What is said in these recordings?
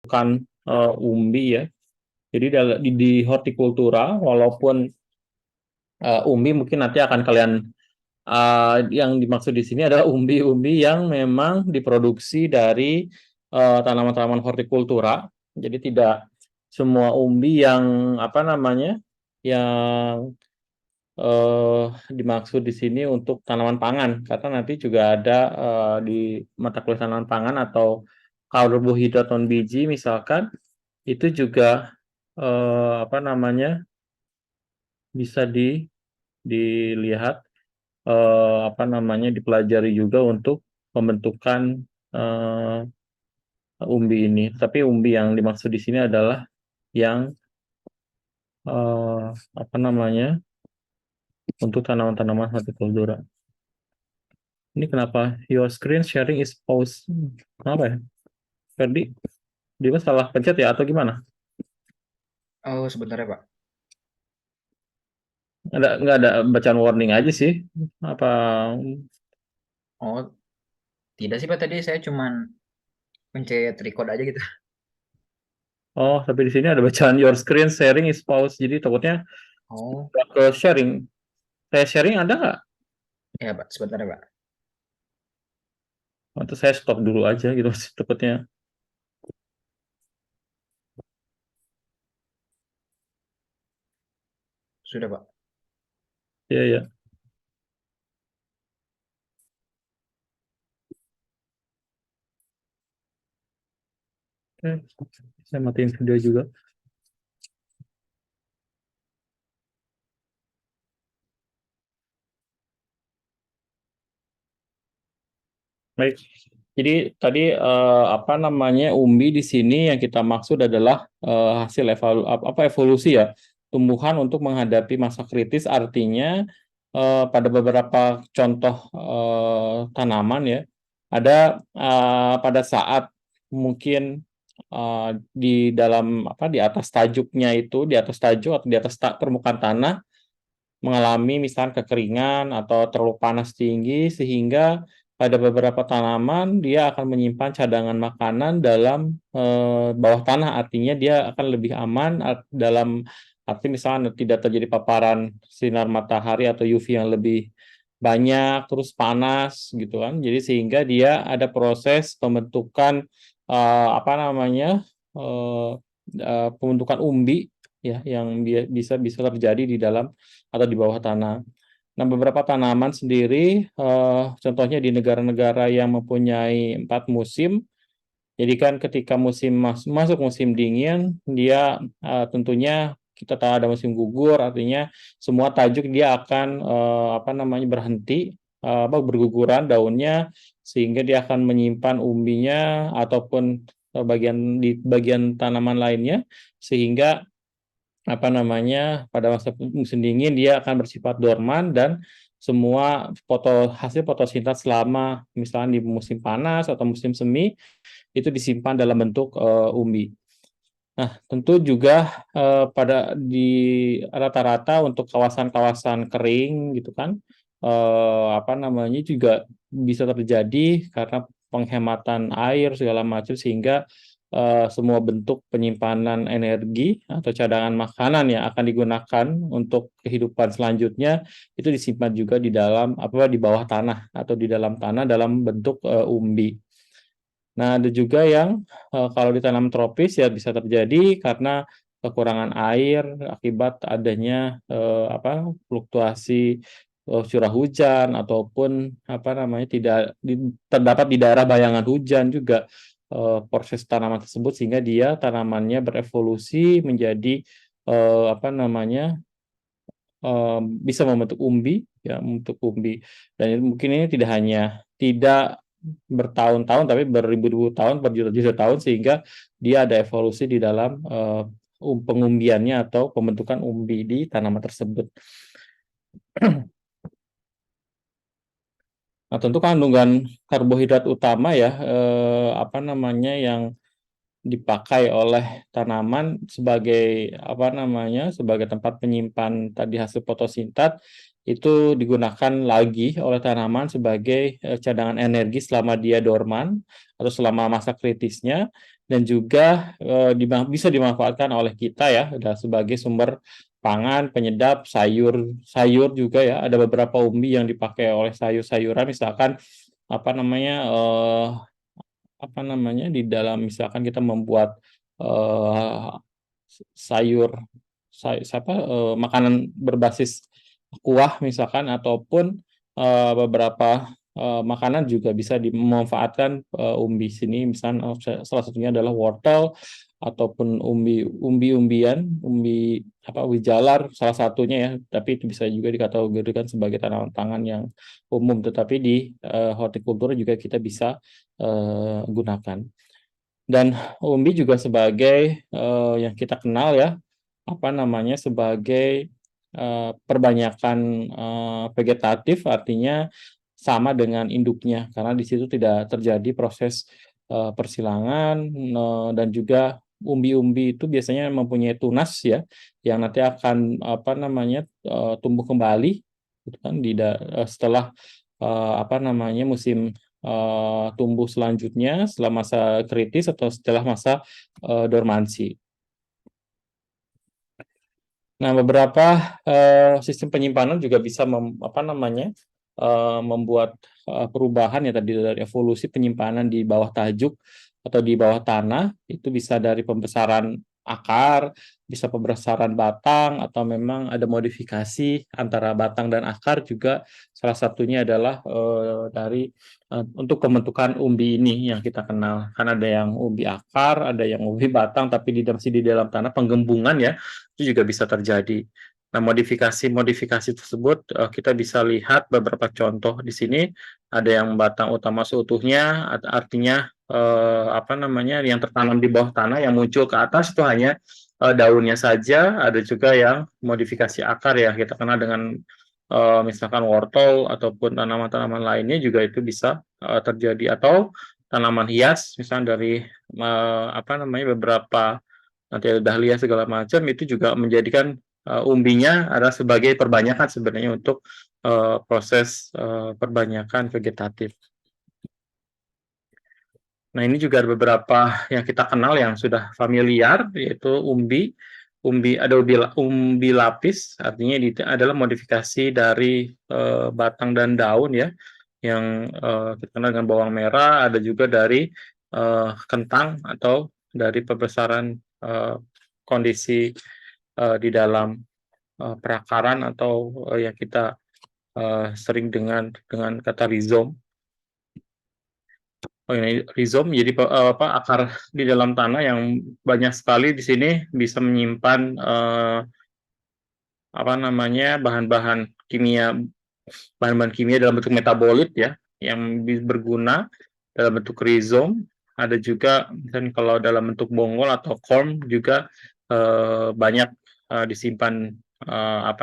bukan umbi ya. Jadi di hortikultura, walaupun umbi mungkin nanti akan kalian yang dimaksud di sini adalah umbi-umbi yang memang diproduksi dari tanaman-tanaman hortikultura. Jadi tidak semua umbi yang apa namanya yang dimaksud di sini untuk tanaman pangan, karena nanti juga ada di mata kuliah tanaman pangan atau karbohidrat non biji misalkan itu juga apa namanya bisa dilihat apa namanya dipelajari juga untuk pembentukan eh, umbi ini. Tapi umbi yang dimaksud di sini adalah yang eh, apa namanya untuk tanaman-tanaman hortikultura. Ini kenapa your screen sharing is paused? Kenapa ya, Ferdi? Dia salah pencet ya atau gimana? Oh, sebentar ya, Pak. Nggak ada bacaan warning aja sih. Apa? Oh, tidak sih, Pak. Tadi saya cuman pencet record aja gitu. Oh, tapi di sini ada bacaan your screen sharing is paused. Jadi takutnya Oh, nggak ke sharing. Saya sharing ada nggak? ya, Pak. Sebentar ya, Pak. Atau saya stop dulu aja gitu takutnya. Sudah, Pak. Iya, ya. Oke, saya matiin video juga. Baik. Jadi tadi apa namanya umbi di sini yang kita maksud adalah hasil evolusi ya, tumbuhan untuk menghadapi masa kritis. Artinya pada beberapa contoh tanaman ya ada pada saat mungkin di dalam apa di atas tajuknya itu di atas tajuk atau di atas permukaan tanah mengalami misalnya kekeringan atau terlalu panas tinggi sehingga pada beberapa tanaman dia akan menyimpan cadangan makanan dalam bawah tanah, artinya dia akan lebih aman dalam arti misalnya tidak terjadi paparan sinar matahari atau UV yang lebih banyak terus panas gitu kan, jadi sehingga dia ada proses pembentukan apa namanya pembentukan umbi ya yang bisa bisa terjadi di dalam atau di bawah tanah. Nah, beberapa tanaman sendiri, contohnya di negara-negara yang mempunyai 4 musim, jadi kan ketika masuk musim dingin, dia tentunya kita tahu ada musim gugur, artinya semua tajuk dia akan apa namanya berhenti, berguguran daunnya, sehingga dia akan menyimpan umbinya ataupun di bagian tanaman lainnya, sehingga apa namanya pada masa musim dingin dia akan bersifat dorman dan semua hasil fotosintas selama misalnya di musim panas atau musim semi itu disimpan dalam bentuk umbi. Nah, tentu juga pada di rata-rata untuk kawasan-kawasan kering gitu kan, apa namanya juga bisa terjadi karena penghematan air segala macam sehingga semua bentuk penyimpanan energi atau cadangan makanan yang akan digunakan untuk kehidupan selanjutnya itu disimpan juga di dalam apa di bawah tanah atau di dalam tanah dalam bentuk umbi. Nah, ada juga yang kalau ditanam tropis ya bisa terjadi karena kekurangan air akibat adanya fluktuasi curah hujan ataupun apa namanya terdapat di daerah bayangan hujan juga proses tanaman tersebut sehingga dia tanamannya berevolusi menjadi apa namanya bisa membentuk umbi ya membentuk umbi dan mungkin ini tidak bertahun-tahun tapi beribu-ribu tahun berjuta-juta tahun sehingga dia ada evolusi di dalam pengumbiannya atau pembentukan umbi di tanaman tersebut. Nah, tentu kandungan karbohidrat utama ya apa namanya yang dipakai oleh tanaman sebagai apa namanya sebagai tempat penyimpan tadi hasil fotosintat itu digunakan lagi oleh tanaman sebagai cadangan energi selama dia dorman atau selama masa kritisnya dan juga bisa dimanfaatkan oleh kita ya sebagai sumber pangan, penyedap, sayur juga ya. Ada beberapa umbi yang dipakai oleh sayur-sayuran, misalkan apa namanya di dalam misalkan kita membuat eh, sayur makanan berbasis kuah misalkan, ataupun beberapa makanan juga bisa dimanfaatkan umbi sini, misalnya salah satunya adalah wortel ataupun umbi-umbian, ubi jalar salah satunya ya, tapi itu bisa juga dikategorikan sebagai tanaman pangan yang umum, tetapi di hortikultura juga kita bisa gunakan. Dan umbi juga sebagai yang kita kenal ya, sebagai perbanyakan vegetatif, artinya sama dengan induknya karena di situ tidak terjadi proses persilangan, dan juga umbi-umbi itu biasanya mempunyai tunas ya yang nanti akan tumbuh kembali gitu kan setelah musim tumbuh selanjutnya, setelah masa kritis atau setelah masa dormansi. Nah, beberapa sistem penyimpanan juga bisa membuat perubahan ya tadi, dari evolusi penyimpanan di bawah tajuk atau di bawah tanah. Itu bisa dari pembesaran akar, bisa pembesaran batang, atau memang ada modifikasi antara batang dan akar juga. Salah satunya adalah untuk pembentukan umbi ini yang kita kenal. Kan ada yang umbi akar, ada yang umbi batang, tapi masih di dalam tanah, penggembungan ya, itu juga bisa terjadi. Nah, modifikasi tersebut kita bisa lihat beberapa contoh di sini. Ada yang batang utama seutuhnya, artinya yang tertanam di bawah tanah, yang muncul ke atas itu hanya daunnya saja. Ada juga yang modifikasi akar ya, kita kenal dengan misalkan wortel ataupun tanaman-tanaman lainnya juga itu bisa terjadi, atau tanaman hias misalnya dari beberapa, nanti ada dahlia segala macam, itu juga menjadikan umbinya adalah sebagai perbanyakan sebenarnya untuk proses perbanyakan vegetatif. Nah, ini juga ada beberapa yang kita kenal yang sudah familiar, yaitu umbi. Ada umbi lapis, artinya ini adalah modifikasi dari batang dan daun ya, yang kita kenal dengan bawang merah. Ada juga dari kentang atau dari pembesaran kondisi di dalam perakaran, atau yang kita sering dengan kata rizom. Oh, ini rizom, jadi akar di dalam tanah yang banyak sekali di sini bisa menyimpan bahan-bahan kimia dalam bentuk metabolit ya, yang berguna dalam bentuk rizom. Ada juga dan kalau dalam bentuk bonggol atau corm juga banyak disimpan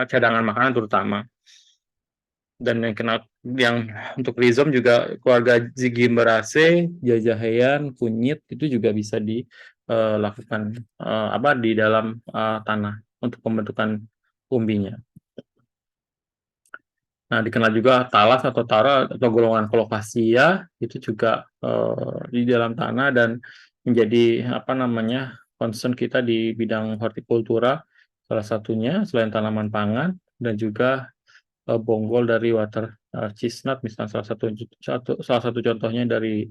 cadangan makanan terutama. Dan yang untuk rhizome juga keluarga Zygmberaceae, jajahean, kunyit, itu juga bisa dilakukan di dalam tanah untuk pembentukan umbinya. Nah, dikenal juga talas atau tara atau golongan colocasia, itu juga di dalam tanah dan menjadi concern kita di bidang hortikultura, salah satunya selain tanaman pangan, dan juga bonggol dari water chestnut, misalnya salah satu contohnya dari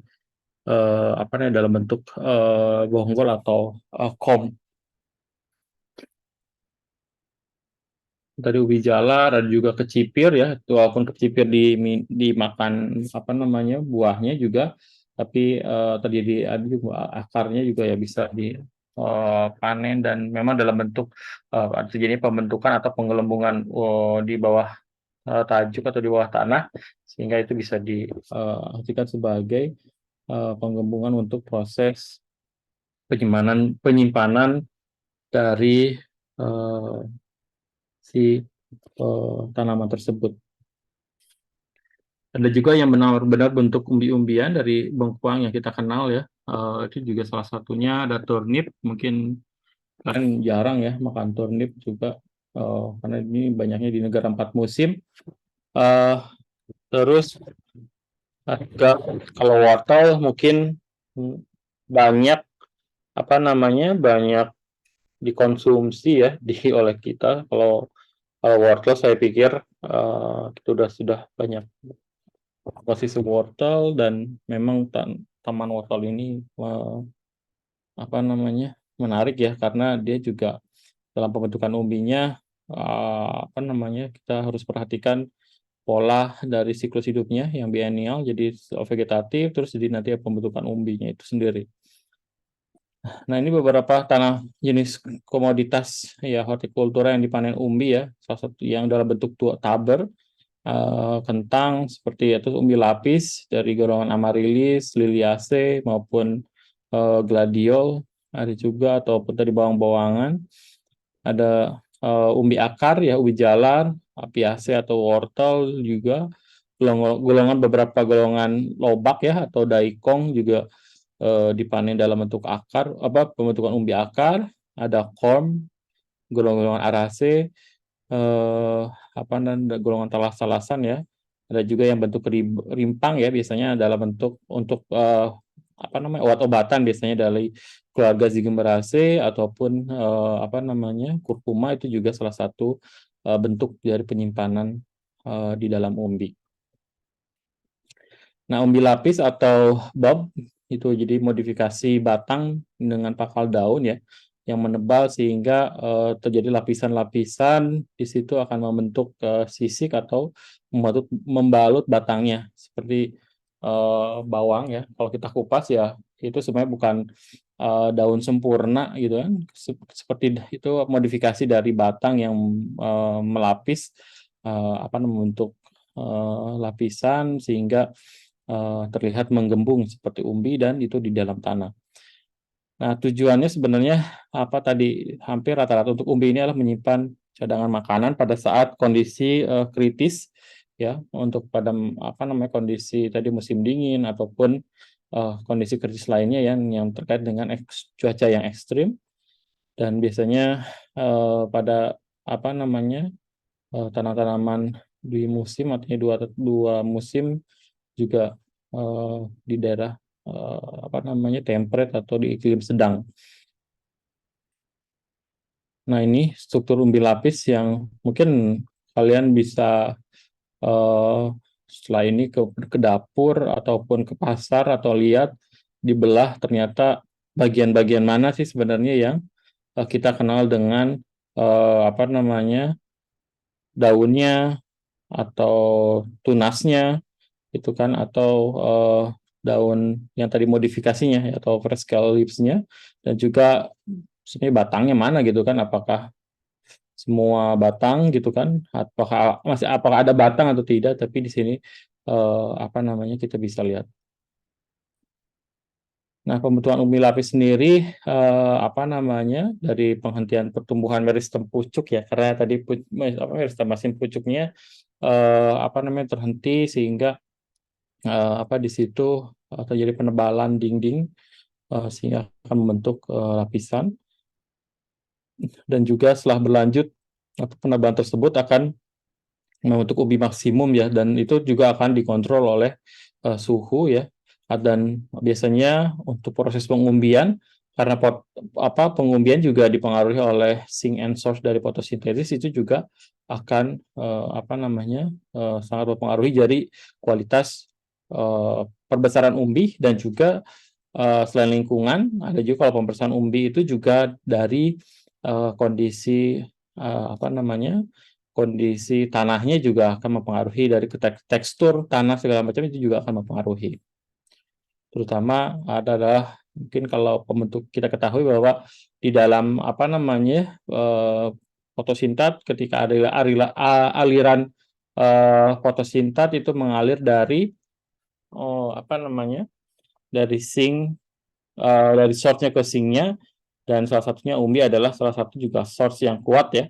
dalam bentuk bonggol atau kom. Dari ubi jalar, ada juga kecipir ya, walaupun kecipir dimakan buahnya juga, tapi terjadi ada juga akarnya juga ya bisa dipanen, dan memang dalam bentuk terjadi pembentukan atau penggelembungan di bawah tajuk atau di bawah tanah, sehingga itu bisa diartikan sebagai penggembungan untuk proses penyimpanan dari tanaman tersebut. Ada juga yang benar-benar bentuk umbi-umbian dari bengkuang yang kita kenal ya. Itu juga salah satunya. Ada turnip, mungkin kalian jarang ya makan turnip juga, karena ini banyaknya di negara 4 musim. Terus juga kalau wortel mungkin banyak apa namanya, banyak dikonsumsi ya oleh kita. Kalau wortel saya pikir kita sudah banyak posisi wortel, dan memang taman wortel ini apa namanya, menarik ya, karena dia juga dalam pembentukan umbinya apa namanya, kita harus perhatikan pola dari siklus hidupnya yang biennial, jadi vegetatif, terus jadi nanti pembentukan umbinya itu sendiri. Nah, ini beberapa tanah jenis komoditas ya hortikultura yang dipanen umbi ya. Salah satu yang dalam bentuk taber, kentang seperti itu, umbi lapis dari golongan amaryllis, liliaceae maupun gladiol ada juga, ataupun dari bawang-bawangan. Ada umbi akar ya, ubi jalar, apiaceae atau wortel juga. Beberapa golongan lobak ya atau daikong juga dipanen dalam bentuk akar, pembentukan umbi akar. Ada corm, golongan arase, golongan talas-talasan ya. Ada juga yang bentuk rimpang ya, biasanya dalam bentuk untuk obat-obatan, biasanya dari keluarga Zingiberaceae, ataupun kurkuma, itu juga salah satu bentuk dari penyimpanan di dalam umbi. Nah, umbi lapis atau bob itu jadi modifikasi batang dengan pangkal daun ya, yang menebal sehingga terjadi lapisan-lapisan di situ akan membentuk sisik atau membalut batangnya seperti bawang ya. Kalau kita kupas ya itu sebenarnya bukan daun sempurna gitu kan. Seperti itu modifikasi dari batang yang melapis membentuk lapisan sehingga terlihat menggembung seperti umbi, dan itu di dalam tanah. Nah, tujuannya sebenarnya hampir rata-rata untuk umbi ini adalah menyimpan cadangan makanan pada saat kondisi kritis ya, untuk pada kondisi tadi musim dingin ataupun kondisi kritis lainnya yang terkait dengan cuaca yang ekstrim. Dan biasanya pada tanam-tanaman di musim, artinya dua musim juga di daerah temperate atau di iklim sedang. Nah, ini struktur umbi lapis yang mungkin kalian bisa setelah ini ke dapur ataupun ke pasar atau lihat dibelah, ternyata bagian-bagian mana sih sebenarnya yang kita kenal dengan daunnya atau tunasnya itu kan, atau daun yang tadi modifikasinya ya, atau fresh leaves-nya, dan juga sebenarnya batangnya mana gitu kan, apakah semua batang gitu kan, apakah ada batang atau tidak. Tapi di sini kita bisa lihat. Nah, pembentukan umbi lapis sendiri dari penghentian pertumbuhan meristem pucuk ya, karena tadi meristem masin pucuknya terhenti, sehingga di situ terjadi penebalan dinding sehingga akan membentuk lapisan. Dan juga setelah berlanjut penebalan tersebut akan membentuk umbi maksimum ya, dan itu juga akan dikontrol oleh suhu ya. Dan biasanya untuk proses pengumbian, karena pengumbian juga dipengaruhi oleh sink and source dari fotosintesis, itu juga akan sangat mempengaruhi dari kualitas perbesaran umbi. Dan juga selain lingkungan, ada juga kalau pembesaran umbi itu juga dari kondisi kondisi tanahnya juga akan mempengaruhi, dari tekstur tanah segala macam itu juga akan mempengaruhi. Terutama adalah mungkin kalau pembentuk, kita ketahui bahwa di dalam fotosintat, ketika ada aliran fotosintat itu mengalir dari dari sink, dari source-nya ke sink-nya, dan salah satunya umbi adalah salah satu juga source yang kuat ya.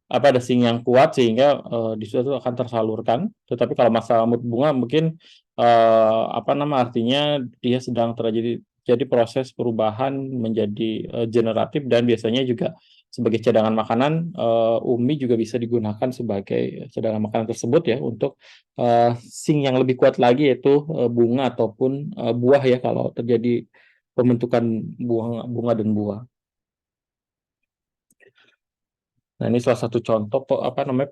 Ada sink yang kuat sehingga di situ akan tersalurkan. Tetapi kalau masalah mood bunga mungkin artinya dia sedang jadi proses perubahan menjadi generatif, dan biasanya juga sebagai cadangan makanan. Umbi juga bisa digunakan sebagai cadangan makanan tersebut ya, untuk sink yang lebih kuat lagi, yaitu bunga ataupun buah ya, kalau terjadi pembentukan bunga dan buah. Nah, ini salah satu contoh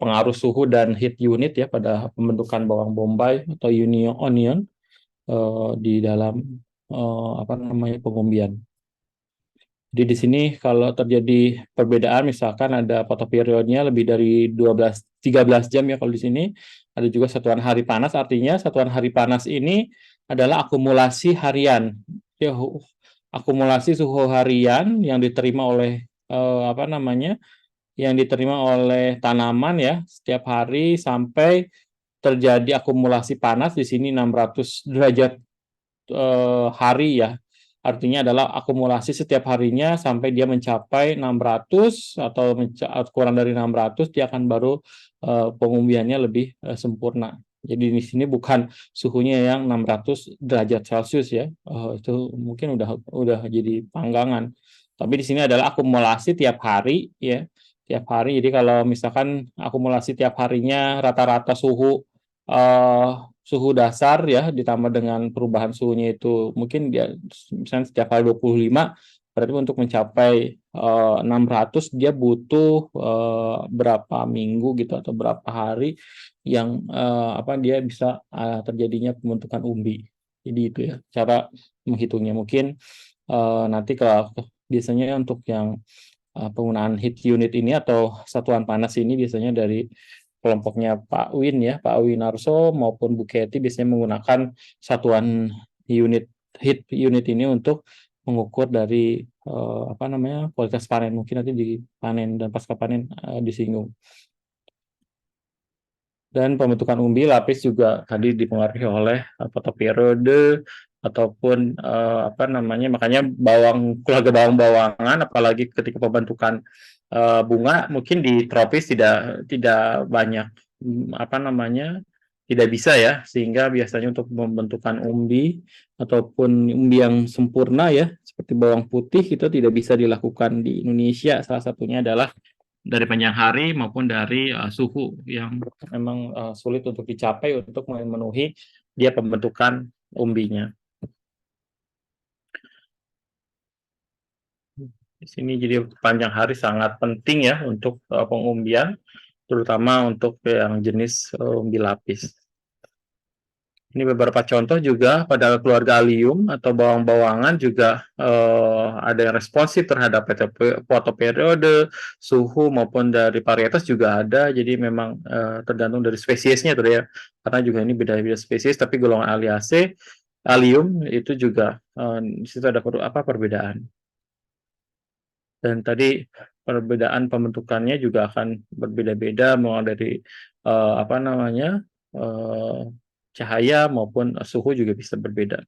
pengaruh suhu dan heat unit ya pada pembentukan bawang bombay atau onion di dalam pengumbian. Jadi di sini kalau terjadi perbedaan, misalkan ada fotoperiodnya lebih dari 13 jam ya kalau di sini. Ada juga satuan hari panas, artinya satuan hari panas ini adalah akumulasi harian. Ya, akumulasi suhu harian yang diterima oleh yang diterima oleh tanaman ya setiap hari sampai terjadi akumulasi panas di sini 600 derajat hari ya. Artinya adalah akumulasi setiap harinya sampai dia mencapai 600 atau kurang dari 600 dia akan baru pengumbiannya lebih sempurna. Jadi di sini bukan suhunya yang 600 derajat Celcius ya. Itu mungkin udah jadi panggangan. Tapi di sini adalah akumulasi tiap hari ya. Tiap hari. Jadi kalau misalkan akumulasi tiap harinya rata-rata suhu dasar ya ditambah dengan perubahan suhunya itu mungkin dia misalnya setiap kali 25, berarti untuk mencapai 600 dia butuh berapa minggu gitu atau berapa hari yang dia bisa terjadinya pembentukan umbi. Jadi itu ya cara menghitungnya. Mungkin nanti kalau biasanya untuk yang penggunaan heat unit ini atau satuan panas ini biasanya dari kelompoknya Pak Win ya, Pak Winarso maupun Bu Kety biasanya menggunakan satuan heat unit ini untuk mengukur dari kualitas panen. Mungkin nanti di panen dan pasca panen disinggung. Dan pembentukan umbi lapis juga tadi dipengaruhi oleh fotoperiode ataupun makanya keluarga bawang-bawangan, apalagi ketika pembentukan bunga mungkin di tropis tidak banyak tidak bisa ya, sehingga biasanya untuk pembentukan umbi ataupun umbi yang sempurna ya seperti bawang putih itu tidak bisa dilakukan di Indonesia. Salah satunya adalah dari panjang hari maupun dari suhu yang memang sulit untuk dicapai untuk memenuhi dia pembentukan umbinya. Di sini jadi panjang hari sangat penting ya untuk pengumbian, terutama untuk yang jenis umbi lapis. Ini beberapa contoh juga pada keluarga Allium atau bawang-bawangan juga ada yang responsif terhadap fotoperiode, suhu maupun dari varietas juga ada. Jadi memang tergantung dari spesiesnya tuh ya. Karena juga ini beda-beda spesies, tapi golongan Allium itu juga di situ ada perbedaan. Dan tadi perbedaan pembentukannya juga akan berbeda-beda mulai dari cahaya maupun suhu juga bisa berbeda.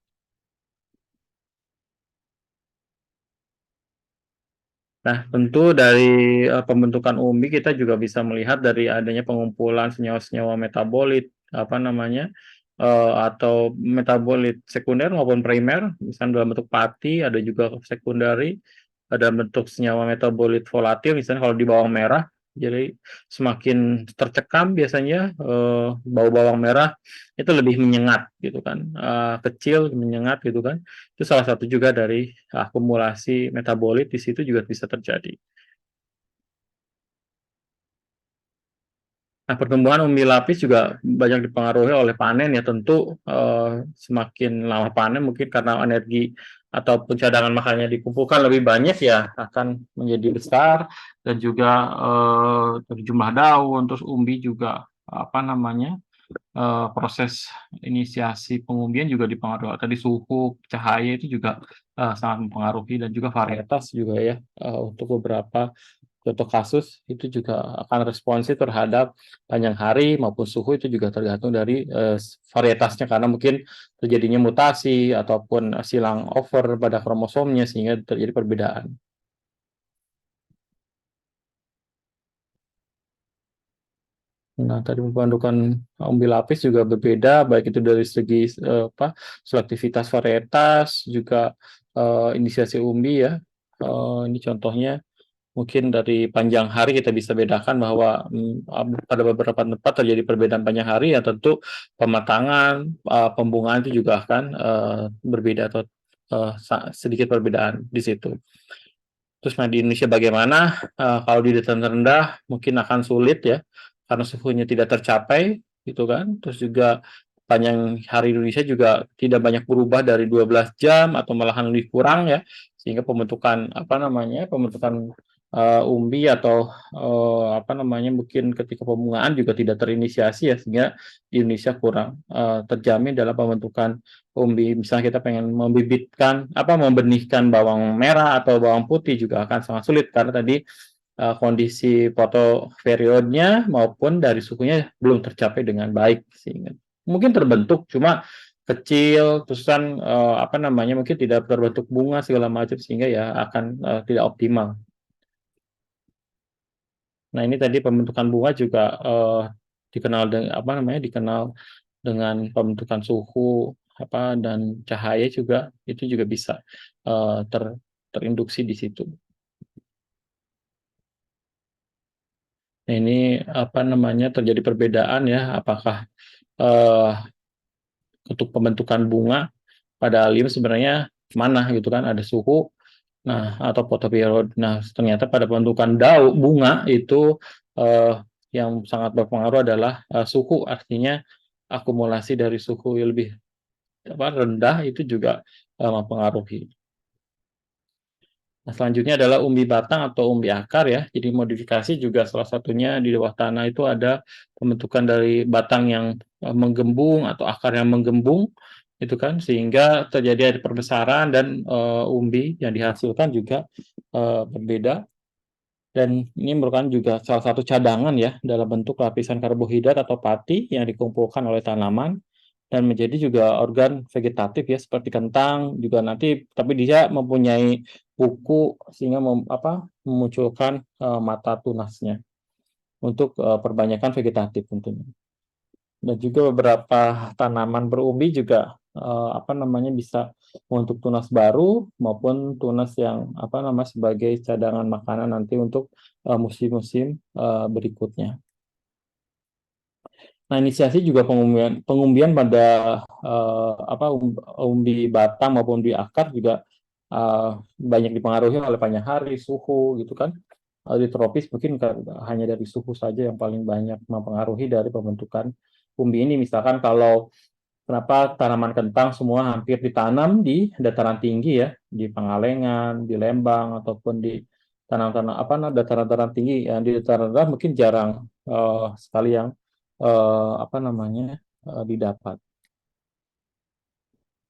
Nah, tentu dari pembentukan umbi kita juga bisa melihat dari adanya pengumpulan senyawa-senyawa metabolit atau metabolit sekunder maupun primer, misalnya dalam bentuk pati, ada juga sekundari, ada bentuk senyawa metabolit volatil, misalnya kalau di bawang merah. Jadi semakin tercekam biasanya bau bawang merah itu lebih menyengat gitu kan, kecil menyengat gitu kan. Itu salah satu juga dari akumulasi metabolit di situ juga bisa terjadi. Nah, pertumbuhan umbi lapis juga banyak dipengaruhi oleh panen ya, tentu semakin lama panen mungkin karena energi ataupun cadangan makannya dikumpulkan lebih banyak ya akan menjadi besar, dan juga dari jumlah daun, terus umbi juga proses inisiasi pengumbian juga dipengaruhi. Tadi suhu, cahaya itu juga sangat mempengaruhi, dan juga varietas juga ya untuk beberapa contoh kasus itu juga akan responsif terhadap panjang hari maupun suhu, itu juga tergantung dari varietasnya, karena mungkin terjadinya mutasi ataupun silang over pada kromosomnya sehingga terjadi perbedaan. Nah, tadi pembentukan umbi lapis juga berbeda, baik itu dari segi selektivitas varietas, juga inisiasi umbi ya. Ini contohnya mungkin dari panjang hari kita bisa bedakan bahwa pada beberapa tempat terjadi perbedaan panjang hari ya, tentu pematangan, pembungaan itu juga akan berbeda atau sedikit perbedaan di situ. Terus nah di Indonesia bagaimana? Kalau di dataran rendah mungkin akan sulit ya, karena suhunya tidak tercapai gitu kan. Terus juga panjang hari Indonesia juga tidak banyak berubah dari 12 jam atau malahan lebih kurang ya, sehingga pembentukan pembentukan umbi atau apa namanya mungkin ketika pembungaan juga tidak terinisiasi ya, sehingga di Indonesia kurang terjamin dalam pembentukan umbi. Misalnya kita pengen membenihkan bawang merah atau bawang putih juga akan sangat sulit karena tadi kondisi fotoperiodnya maupun dari suhunya belum tercapai dengan baik, sehingga mungkin terbentuk cuma kecil, terus kan apa namanya mungkin tidak terbentuk bunga segala macam, sehingga ya akan tidak optimal. Nah ini tadi pembentukan bunga juga dikenal dengan pembentukan suhu dan cahaya juga, itu juga bisa terinduksi di situ. Nah, ini terjadi perbedaan ya, apakah untuk pembentukan bunga pada allium sebenarnya mana gitu kan, ada suhu atau photoperiod. Nah, ternyata pada pembentukan bunga itu yang sangat berpengaruh adalah suhu, artinya akumulasi dari suhu yang lebih rendah itu juga mempengaruhi. Nah, selanjutnya adalah umbi batang atau umbi akar ya. Jadi modifikasi juga salah satunya di bawah tanah itu ada pembentukan dari batang yang menggembung atau akar yang menggembung, itu kan, sehingga terjadi perbesaran dan umbi yang dihasilkan juga berbeda. Dan ini merupakan juga salah satu cadangan ya dalam bentuk lapisan karbohidrat atau pati yang dikumpulkan oleh tanaman dan menjadi juga organ vegetatif ya, seperti kentang juga nanti, tapi dia mempunyai buku sehingga memunculkan mata tunasnya untuk perbanyakan vegetatif tentunya. Dan juga beberapa tanaman berumbi juga bisa untuk tunas baru maupun tunas yang sebagai cadangan makanan nanti untuk musim-musim berikutnya. Nah, inisiasi juga pengumbian pada umbi batang maupun umbi akar juga banyak dipengaruhi oleh panjang hari, suhu gitu kan. Di tropis mungkin hanya dari suhu saja yang paling banyak mempengaruhi dari pembentukan umbi ini. Misalkan kalau kenapa tanaman kentang semua hampir ditanam di dataran tinggi ya, di Pangalengan, di Lembang ataupun di tanah-tanah dataran-dataran tinggi. Yang di dataran rendah mungkin jarang sekali yang didapat.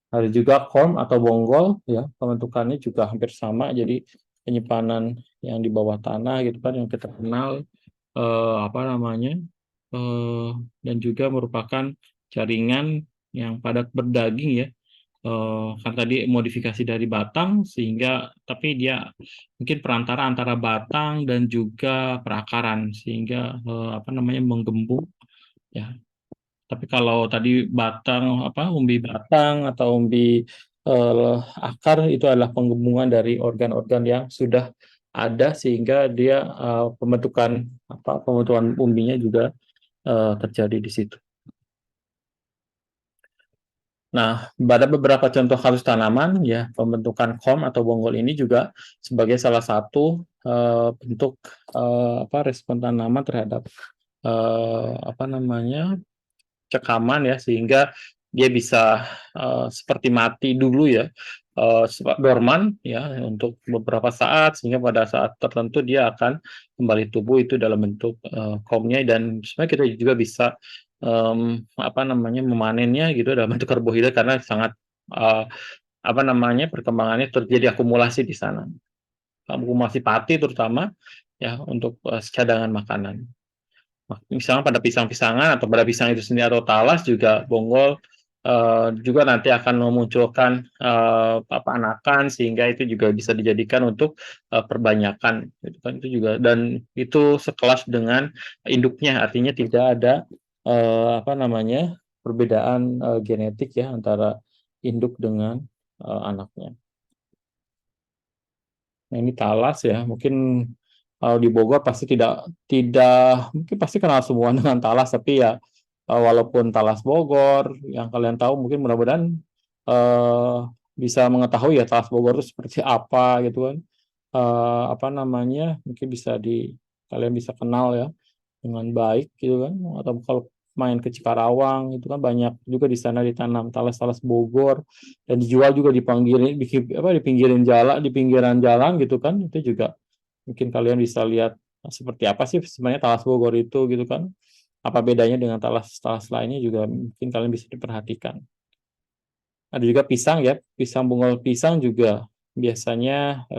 Ada juga korm atau bonggol ya, pembentukannya juga hampir sama, jadi penyimpanan yang di bawah tanah gitu kan yang kita kenal dan juga merupakan jaringan yang padat berdaging ya. Kan tadi modifikasi dari batang sehingga tapi dia mungkin perantara antara batang dan juga perakaran sehingga menggembung ya. Tapi kalau tadi umbi batang atau umbi akar itu adalah penggembungan dari organ-organ yang sudah ada sehingga dia pembentukan umbinya juga terjadi di situ. Nah, pada beberapa contoh kasus tanaman ya, pembentukan korm atau bonggol ini juga sebagai salah satu bentuk respon tanaman terhadap cekaman ya, sehingga dia bisa seperti mati dulu ya, dorman ya untuk beberapa saat, sehingga pada saat tertentu dia akan kembali tumbuh itu dalam bentuk kormnya. Dan sebenarnya kita juga bisa memanennya gitu dalam bentuk karbohidrat karena sangat perkembangannya terjadi akumulasi di sana, akumulasi pati terutama ya untuk cadangan makanan. Misalnya pada pisang-pisangan atau pada pisang itu sendiri atau talas juga bonggol juga nanti akan memunculkan anakan sehingga itu juga bisa dijadikan untuk perbanyakan gitu kan, itu juga, dan itu sekelas dengan induknya, artinya tidak ada perbedaan genetik ya antara induk dengan anaknya. Nah, ini talas ya, mungkin kalau di Bogor pasti tidak mungkin pasti kenal semua dengan talas, tapi ya walaupun talas Bogor yang kalian tahu mungkin mudah-mudahan bisa mengetahui ya talas Bogor itu seperti apa gitu kan. Apa namanya, mungkin kalian bisa kenal ya dengan baik gitu kan. Atau kalau main ke Cikarawang itu kan banyak juga di sana ditanam talas-talas Bogor dan dijual juga di pinggirin jalan, di pinggiran jalan gitu kan. Itu juga mungkin kalian bisa lihat seperti apa sih sebenarnya talas Bogor itu gitu kan. Apa bedanya dengan talas-talas lainnya juga mungkin kalian bisa diperhatikan. Ada juga pisang ya, pisang bungal pisang juga biasanya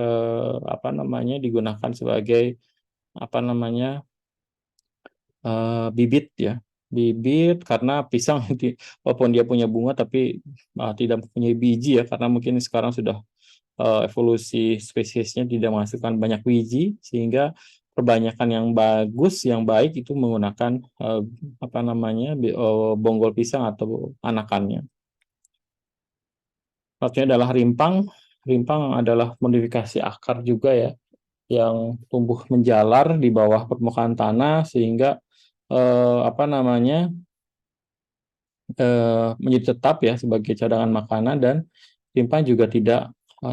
apa namanya digunakan sebagai apa namanya bibit ya, bibit karena pisang walaupun dia punya bunga tapi tidak punya biji ya karena mungkin sekarang sudah evolusi spesiesnya tidak menghasilkan banyak biji sehingga perbanyakan yang bagus yang baik itu menggunakan apa namanya bonggol pisang atau anakannya. Satunya adalah rimpang. Rimpang adalah modifikasi akar juga ya, yang tumbuh menjalar di bawah permukaan tanah sehingga apa namanya menjadi tetap ya sebagai cadangan makanan dan rimpang juga tidak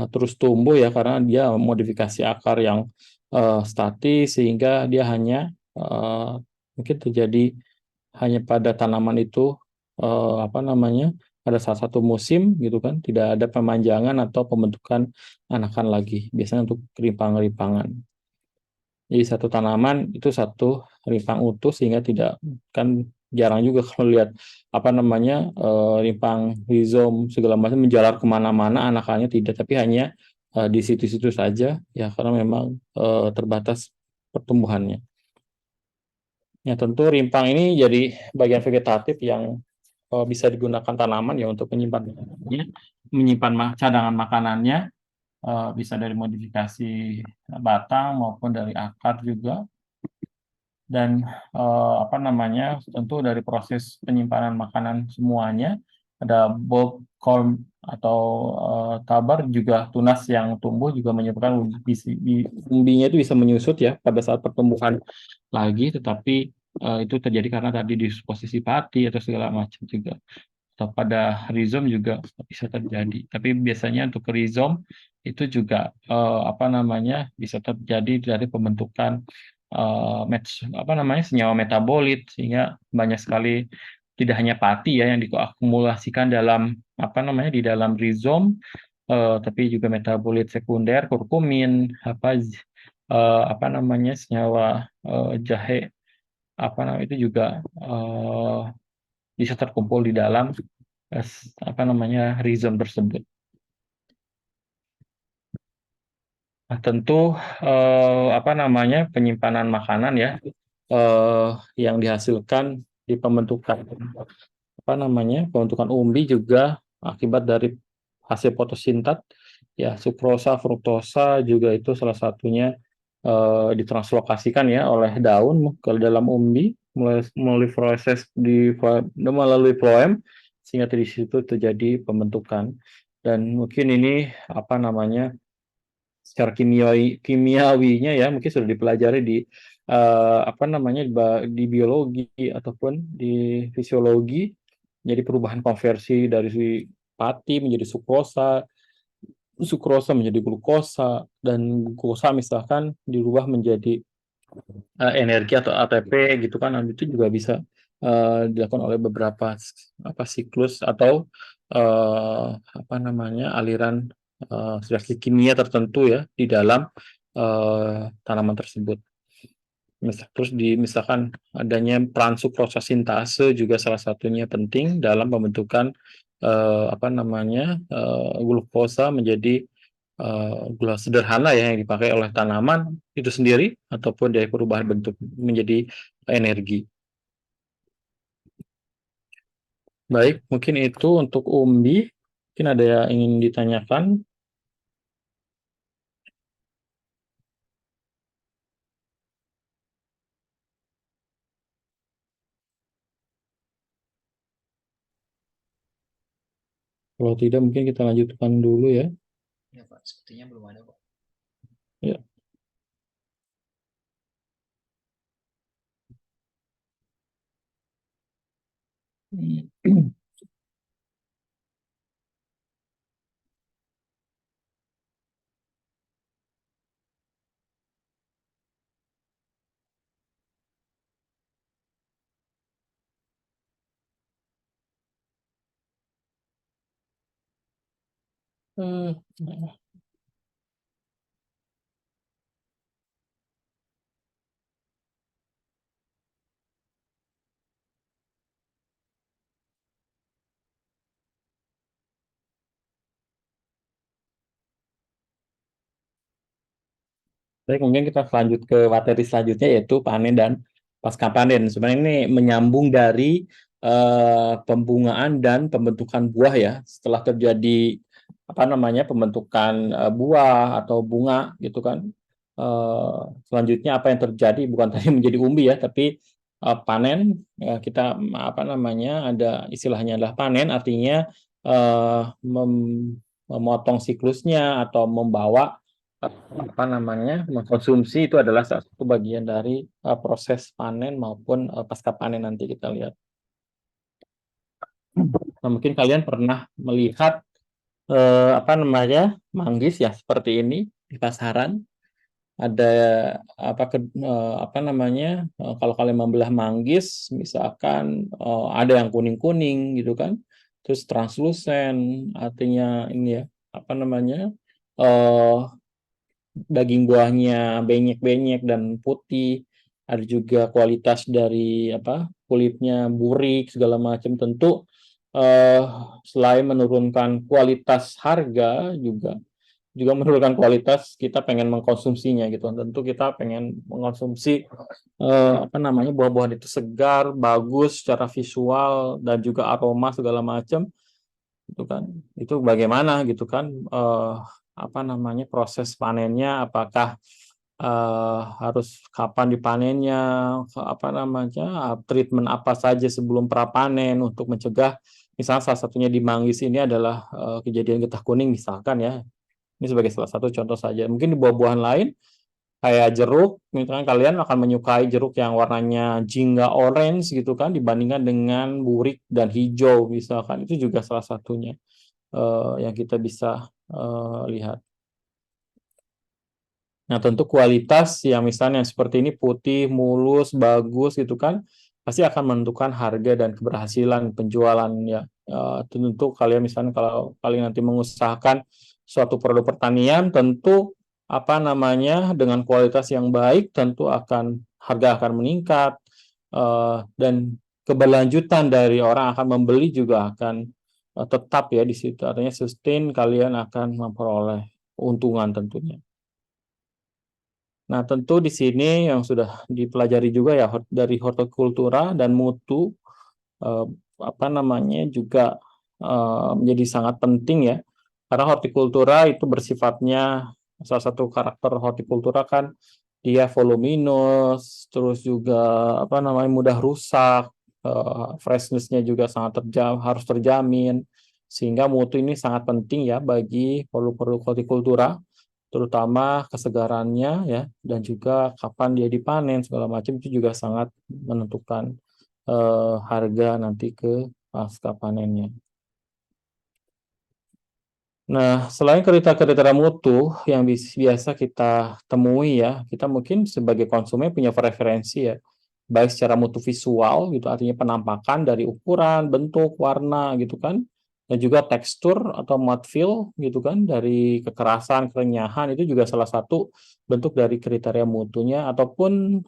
terus tumbuh ya karena dia modifikasi akar yang statis sehingga dia hanya mungkin terjadi hanya pada tanaman itu apa namanya pada salah satu musim gitu kan tidak ada pemanjangan atau pembentukan anakan lagi biasanya untuk rimpang-rimpangan. Jadi satu tanaman itu satu rimpang utuh sehingga tidak kan jarang juga kalau lihat apa namanya rimpang rizom segala macam menjalar kemana-mana anakannya tidak tapi hanya di situ-situ saja ya karena memang terbatas pertumbuhannya. Ya tentu rimpang ini jadi bagian vegetatif yang bisa digunakan tanaman ya untuk menyimpan cadangan makanannya bisa dari modifikasi batang maupun dari akar juga dan apa namanya tentu dari proses penyimpanan makanan semuanya ada bulk corm atau tabar juga tunas yang tumbuh juga menyebabkan umbinya itu bisa menyusut ya pada saat pertumbuhan lagi tetapi itu terjadi karena tadi di posisi pati atau segala macam juga atau pada rizom juga bisa terjadi. Tapi biasanya untuk rizom itu juga apa namanya bisa terjadi dari pembentukan apa namanya senyawa metabolit sehingga banyak sekali tidak hanya pati ya yang diakumulasikan dalam apa namanya di dalam rizom tapi juga metabolit sekunder kurkumin apa namanya senyawa jahe apa namanya itu juga bisa terkumpul di dalam apa namanya rizom tersebut. Nah, tentu apa namanya penyimpanan makanan ya eh, yang dihasilkan di pembentukan apa namanya pembentukan umbi juga akibat dari hasil fotosintat ya sukrosa, fruktosa juga itu salah satunya ditranslokasikan ya oleh daun ke dalam umbi melalui proses melalui floem sehingga di situ terjadi pembentukan dan mungkin ini apa namanya secara kimiawinya ya mungkin sudah dipelajari di apa namanya di biologi ataupun di fisiologi jadi perubahan konversi dari si pati menjadi sukrosa, sukrosa menjadi glukosa dan glukosa misalkan dirubah menjadi energi atau ATP gitu kan itu juga bisa dilakukan oleh beberapa apa siklus atau apa namanya aliran reaksi kimia tertentu ya di dalam tanaman tersebut. Terus misalkan adanya peran sukrosa sintase juga salah satunya penting dalam pembentukan apa namanya glukosa menjadi gula sederhana ya yang dipakai oleh tanaman itu sendiri ataupun dari perubahan bentuk menjadi energi. Baik, mungkin itu untuk umbi. Mungkin ada yang ingin ditanyakan. Kalau tidak, mungkin kita lanjutkan dulu ya. Ya Pak, sepertinya belum ada kok. Ya. Hmm. Baik, mungkin kita lanjut ke materi selanjutnya yaitu panen dan pasca panen. Sebenarnya ini menyambung dari pembungaan dan pembentukan buah ya. Setelah terjadi apa namanya pembentukan buah atau bunga gitu kan. Selanjutnya apa yang terjadi bukan tadi menjadi umbi ya, tapi panen kita apa namanya ada istilahnya adalah panen artinya memotong siklusnya atau membawa apa namanya mengkonsumsi itu adalah salah satu bagian dari proses panen maupun pasca panen nanti kita lihat. Nah, mungkin kalian pernah melihat apa namanya manggis ya seperti ini di pasaran. Ada apa namanya kalau kalian membelah manggis misalkan ada yang kuning-kuning gitu kan, terus translucent artinya ini ya apa namanya eh daging buahnya benyek-benyek dan putih, ada juga kualitas dari apa kulitnya burik segala macam. Tentu eh, selain menurunkan kualitas harga juga menurunkan kualitas kita pengen mengkonsumsinya gitu. Tentu kita pengen mengkonsumsi apa namanya buah-buahan itu segar, bagus secara visual dan juga aroma segala macam itu kan. Itu bagaimana gitu kan apa namanya proses panennya apakah harus kapan dipanennya, apa namanya, treatment apa saja sebelum prapanen untuk mencegah misalnya salah satunya di manggis ini adalah kejadian getah kuning misalkan ya. Ini sebagai salah satu contoh saja. Mungkin di buah-buahan lain kayak jeruk, misalkan kalian akan menyukai jeruk yang warnanya jingga orange gitu kan dibandingkan dengan burik dan hijau misalkan. Itu juga salah satunya yang kita bisa lihat. Nah, tentu kualitas yang misalnya seperti ini putih, mulus, bagus gitu kan, pasti akan menentukan harga dan keberhasilan penjualan ya. Tentu kalian misalnya kalau kalian nanti mengusahakan suatu produk pertanian, tentu apa namanya dengan kualitas yang baik, tentu akan harga akan meningkat dan keberlanjutan dari orang akan membeli juga akan tetap ya di situ. Artinya sustain kalian akan memperoleh keuntungan tentunya. Nah, tentu di sini yang sudah dipelajari juga ya dari hortikultura dan mutu eh, apa namanya juga menjadi sangat penting ya. Karena hortikultura itu bersifatnya salah satu karakter hortikultura kan dia voluminous, terus juga apa namanya mudah rusak, freshness-nya juga sangat harus terjamin. Sehingga mutu ini sangat penting ya bagi produk-produk hortikultura terutama kesegarannya ya dan juga kapan dia dipanen segala macam itu juga sangat menentukan harga nanti ke pasca panennya. Nah, selain kriteria-kriteria mutu yang biasa kita temui ya, kita mungkin sebagai konsumen punya preferensi ya, baik secara mutu visual gitu, artinya penampakan dari ukuran, bentuk, warna gitu kan, dan juga tekstur atau mouthfeel gitu kan, dari kekerasan, kerenyahan itu juga salah satu bentuk dari kriteria mutunya, ataupun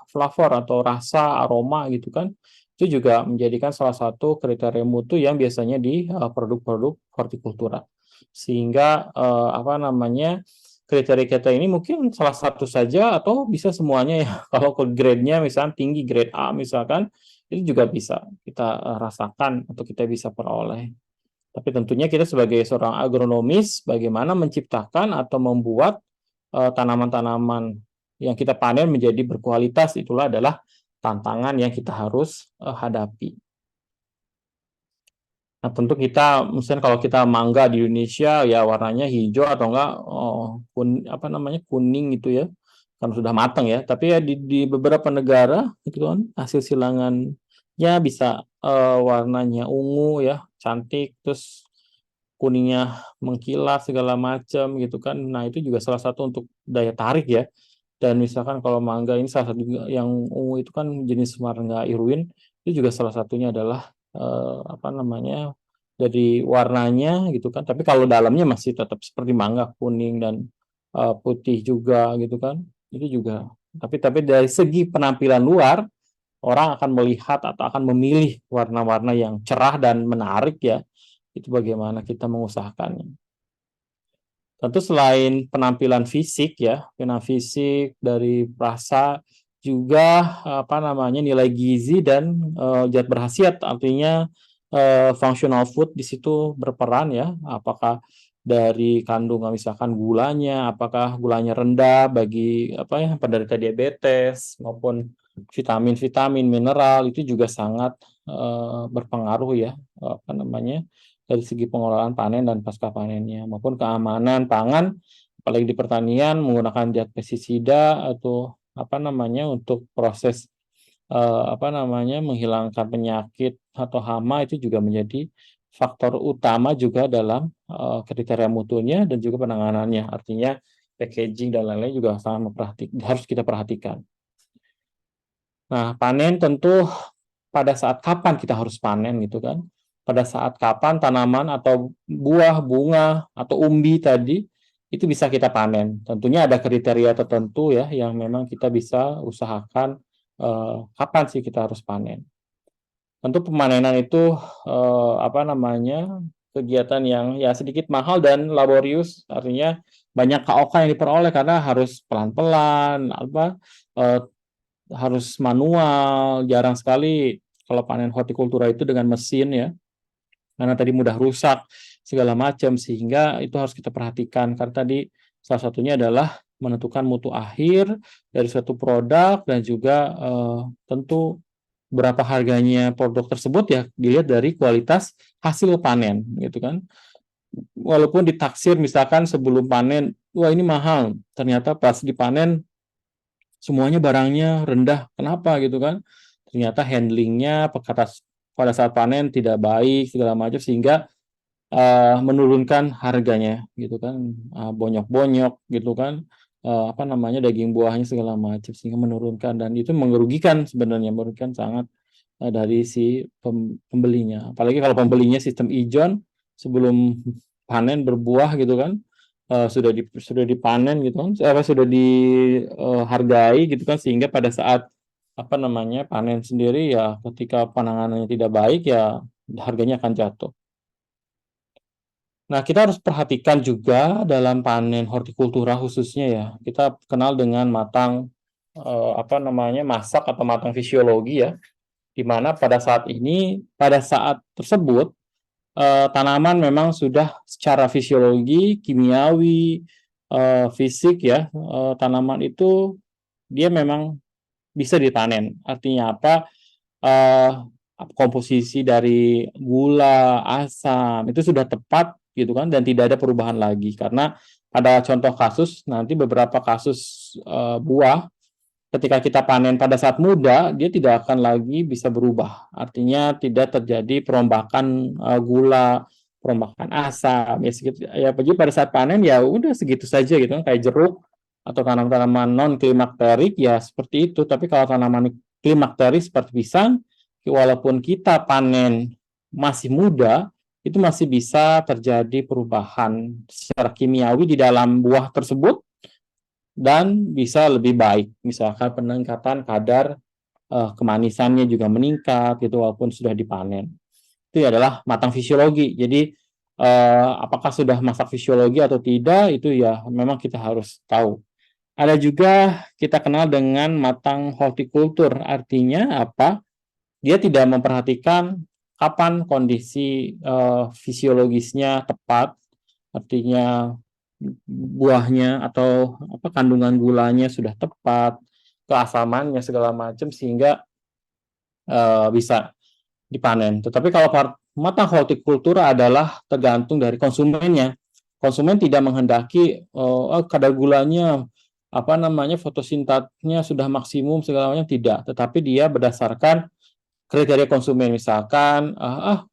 flavor atau rasa, aroma gitu kan, itu juga menjadikan salah satu kriteria mutu yang biasanya di produk-produk hortikultura. Sehingga apa namanya kriteria-kriteria ini mungkin salah satu saja atau bisa semuanya ya. Kalau ke grade-nya misalnya tinggi grade A misalkan itu juga bisa kita rasakan atau kita bisa peroleh. Tapi tentunya kita sebagai seorang agronomis bagaimana menciptakan atau membuat tanaman-tanaman yang kita panen menjadi berkualitas itulah adalah tantangan yang kita harus hadapi. Nah, tentu kita misalnya kalau kita mangga di Indonesia ya warnanya hijau atau enggak apa namanya kuning gitu ya karena sudah matang ya. Tapi ya di beberapa negara itu kan hasil silangannya bisa warnanya ungu ya, cantik terus kuningnya mengkilat segala macam gitu kan. Nah, itu juga salah satu untuk daya tarik ya. Dan misalkan kalau mangga ini salah satu yang ungu itu kan jenis mangga Irwin itu juga salah satunya adalah apa namanya dari warnanya gitu kan. Tapi kalau dalamnya masih tetap seperti mangga, kuning dan putih juga gitu kan. Itu juga. Tapi dari segi penampilan luar, orang akan melihat atau akan memilih warna-warna yang cerah dan menarik ya. Itu bagaimana kita mengusahakannya. Tentu selain penampilan fisik ya, penampilan fisik dari rasa juga apa namanya nilai gizi dan zat berkhasiat, artinya functional food di situ berperan ya. Apakah dari kandungan misalkan gulanya, apakah gulanya rendah bagi apa ya penderita diabetes maupun vitamin-vitamin, mineral itu juga sangat berpengaruh ya apa namanya dari segi pengelolaan panen dan pasca panennya maupun keamanan pangan apalagi di pertanian menggunakan zat pestisida atau apa namanya untuk proses apa namanya menghilangkan penyakit atau hama itu juga menjadi faktor utama juga dalam kriteria mutunya dan juga penanganannya. Artinya packaging dan lain-lain juga sangat harus kita perhatikan. Nah, panen tentu pada saat kapan kita harus panen gitu kan. Pada saat kapan tanaman atau buah, bunga, atau umbi tadi itu bisa kita panen. Tentunya ada kriteria tertentu ya yang memang kita bisa usahakan kapan sih kita harus panen. Tentu pemanenan itu apa namanya kegiatan yang ya sedikit mahal dan laborius, artinya banyak KOK yang diperoleh karena harus pelan-pelan, apa harus manual, jarang sekali kalau panen hortikultura itu dengan mesin ya, karena tadi mudah rusak segala macam sehingga itu harus kita perhatikan karena tadi salah satunya adalah menentukan mutu akhir dari suatu produk dan juga tentu berapa harganya produk tersebut ya dilihat dari kualitas hasil panen gitu kan. Walaupun ditaksir misalkan sebelum panen, wah ini mahal, ternyata pas dipanen semuanya barangnya rendah. Kenapa gitu kan? Ternyata handlingnya pada saat panen tidak baik segala macam sehingga menurunkan harganya gitu kan, bonyok-bonyok gitu kan, apa namanya daging buahnya segala macam sehingga menurunkan dan itu merugikan sebenarnya merugikan sangat dari si pembelinya. Apalagi kalau pembelinya sistem ijon sebelum panen berbuah gitu kan, sudah dipanen gitu kan, sudah dihargai gitu kan sehingga pada saat apa namanya panen sendiri ya ketika penanganannya tidak baik ya harganya akan jatuh. Nah, kita harus perhatikan juga dalam panen hortikultura khususnya ya. Kita kenal dengan matang apa namanya masak atau matang fisiologi ya, di mana pada saat tersebut tanaman memang sudah secara fisiologi, kimiawi, fisik ya, tanaman itu dia memang bisa dipanen. Artinya apa? Eh, komposisi dari gula, asam itu sudah tepat gitu kan dan tidak ada perubahan lagi karena ada contoh kasus nanti beberapa kasus buah ketika kita panen pada saat muda dia tidak akan lagi bisa berubah artinya tidak terjadi perombakan gula perombakan asam ya segitu ya jadi pada saat panen ya udah segitu saja gitu kan kayak jeruk atau tanaman-tanaman non klimakterik ya seperti itu tapi kalau tanaman klimakterik seperti pisang walaupun kita panen masih muda itu masih bisa terjadi perubahan secara kimiawi di dalam buah tersebut dan bisa lebih baik. Misalkan peningkatan kadar kemanisannya juga meningkat gitu walaupun sudah dipanen. Itu adalah matang fisiologi. Jadi apakah sudah masak fisiologi atau tidak itu ya memang kita harus tahu. Ada juga kita kenal dengan matang hortikultur. Artinya apa? Dia tidak memperhatikan kapan kondisi fisiologisnya tepat, artinya buahnya atau apa kandungan gulanya sudah tepat, keasamannya segala macam sehingga bisa dipanen. Tetapi kalau matang hortikultura adalah tergantung dari konsumennya. Konsumen tidak menghendaki kadar gulanya apa namanya fotosintatnya sudah maksimum segala macam tidak, tetapi dia berdasarkan kriteria konsumen misalkan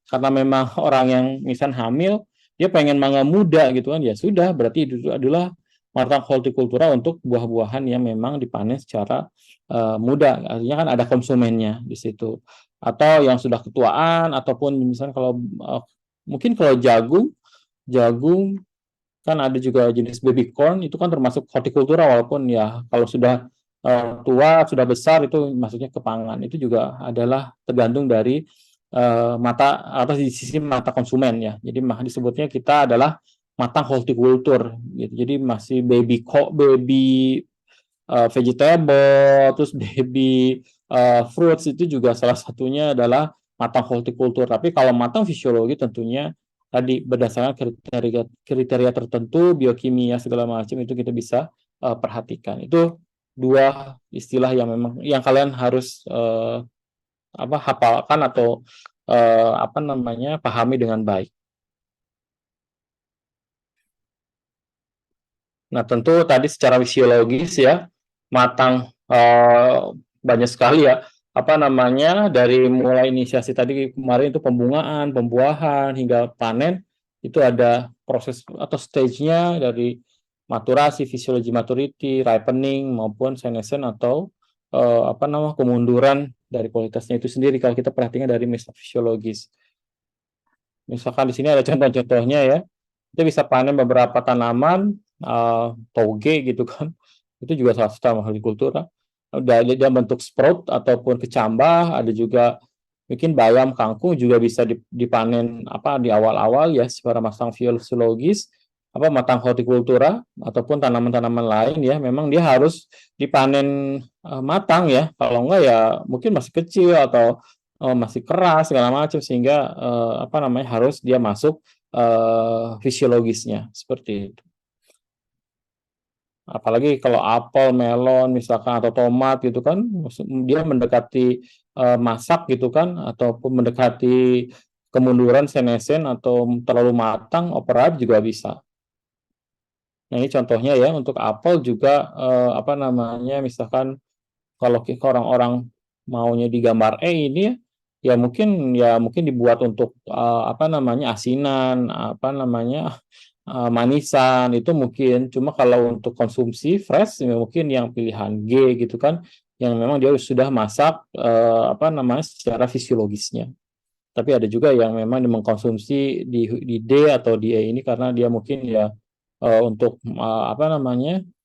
karena memang orang yang misal hamil dia pengen mangga muda gitu kan ya sudah berarti itu adalah matang hortikultura untuk buah-buahan yang memang dipanen secara muda artinya kan ada konsumennya di situ atau yang sudah ketuaan ataupun misalnya kalau Mungkin kalau jagung kan ada juga jenis baby corn itu kan termasuk hortikultura walaupun ya kalau sudah tua sudah besar itu masuknya ke pangan itu juga adalah tergantung dari mata atau di sisi mata konsumen ya jadi disebutnya kita adalah matang hortikultur gitu jadi masih baby vegetable terus baby fruits itu juga salah satunya adalah matang hortikultur tapi kalau matang fisiologi tentunya tadi berdasarkan kriteria tertentu, biokimia segala macam itu kita bisa perhatikan. Itu dua istilah yang memang yang kalian harus hafalkan atau pahami dengan baik. Nah, tentu tadi secara fisiologis ya, matang banyak sekali ya, dari mulai inisiasi tadi kemarin itu pembungaan, pembuahan, hingga panen, itu ada proses atau stage-nya dari maturasi, fisiologi maturity, ripening, maupun senescence atau kemunduran dari kualitasnya itu sendiri kalau kita perhatikan dari fisiologis. Misalkan di sini ada contoh-contohnya ya, kita bisa panen beberapa tanaman toge gitu kan itu juga salah satu hortikultura dari dia bentuk sprout ataupun kecambah ada juga mungkin bayam kangkung juga bisa dipanen di awal-awal ya secara masang fisiologis matang hortikultura ataupun tanaman-tanaman lain ya memang dia harus dipanen matang ya kalau enggak ya mungkin masih kecil atau masih keras segala macam sehingga harus dia masuk fisiologisnya seperti itu. Apalagi kalau apel, melon misalkan atau tomat gitu kan, dia mendekati masak gitu kan, ataupun mendekati kemunduran senescent atau terlalu matang, overripe juga bisa. Nah ini contohnya ya untuk apel juga misalkan kalau orang-orang maunya digambar ini ya mungkin dibuat untuk asinan manisan itu mungkin cuma kalau untuk konsumsi fresh ya mungkin yang pilihan G gitu kan yang memang dia sudah masak secara fisiologisnya tapi ada juga yang memang mengkonsumsi di D atau di E ini karena dia mungkin ya untuk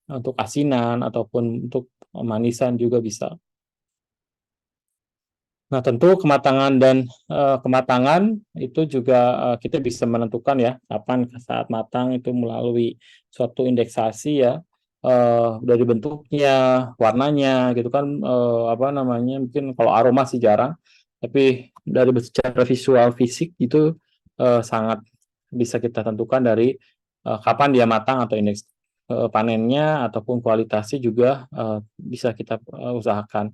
untuk asinan ataupun untuk manisan juga bisa. Nah, tentu kematangan itu juga kita bisa menentukan ya kapan saat matang itu melalui suatu indeksasi ya dari bentuknya, warnanya gitu kan mungkin kalau aroma sih jarang, tapi dari secara visual fisik itu sangat bisa kita tentukan dari kapan dia matang atau indeks panennya ataupun kualitasnya juga bisa kita usahakan.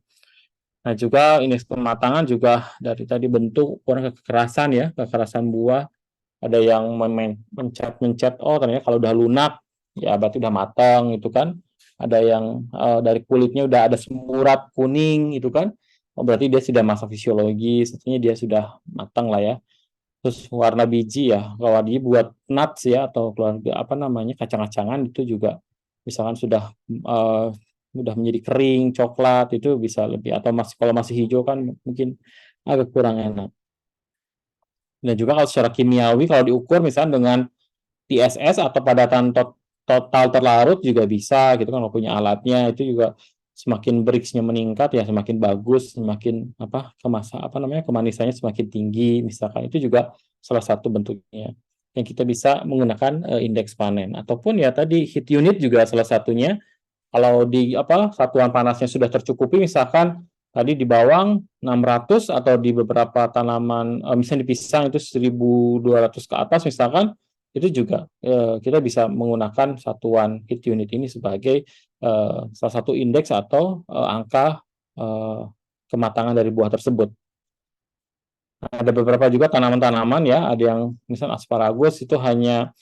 Nah, juga indeks kematangan juga dari tadi bentuk ukuran kekerasan ya, kekerasan buah. Ada yang mencet, oh ternyata kalau udah lunak, ya berarti udah matang gitu kan. Ada yang dari kulitnya udah ada semurat kuning gitu kan. Oh, berarti dia sudah masak fisiologis, artinya dia sudah matang lah ya. Terus warna biji ya, kalau dia buat nuts ya atau keluarga kacang-kacangan itu juga misalkan sudah menjadi kering, coklat itu bisa lebih atau kalau masih hijau kan mungkin agak kurang enak. Dan juga kalau secara kimiawi kalau diukur misalnya dengan TSS atau padatan total terlarut juga bisa gitu kan kalau punya alatnya itu juga semakin Brix-nya meningkat ya semakin bagus, semakin kemanisannya semakin tinggi misalkan itu juga salah satu bentuknya yang kita bisa menggunakan indeks panen ataupun ya tadi heat unit juga salah satunya. Kalau di satuan panasnya sudah tercukupi misalkan tadi di bawang 600 atau di beberapa tanaman misalnya di pisang itu 1.200 ke atas misalkan itu juga kita bisa menggunakan satuan heat unit ini sebagai salah satu indeks atau angka kematangan dari buah tersebut. Ada beberapa juga tanaman-tanaman ya, ada yang misalnya asparagus itu hanya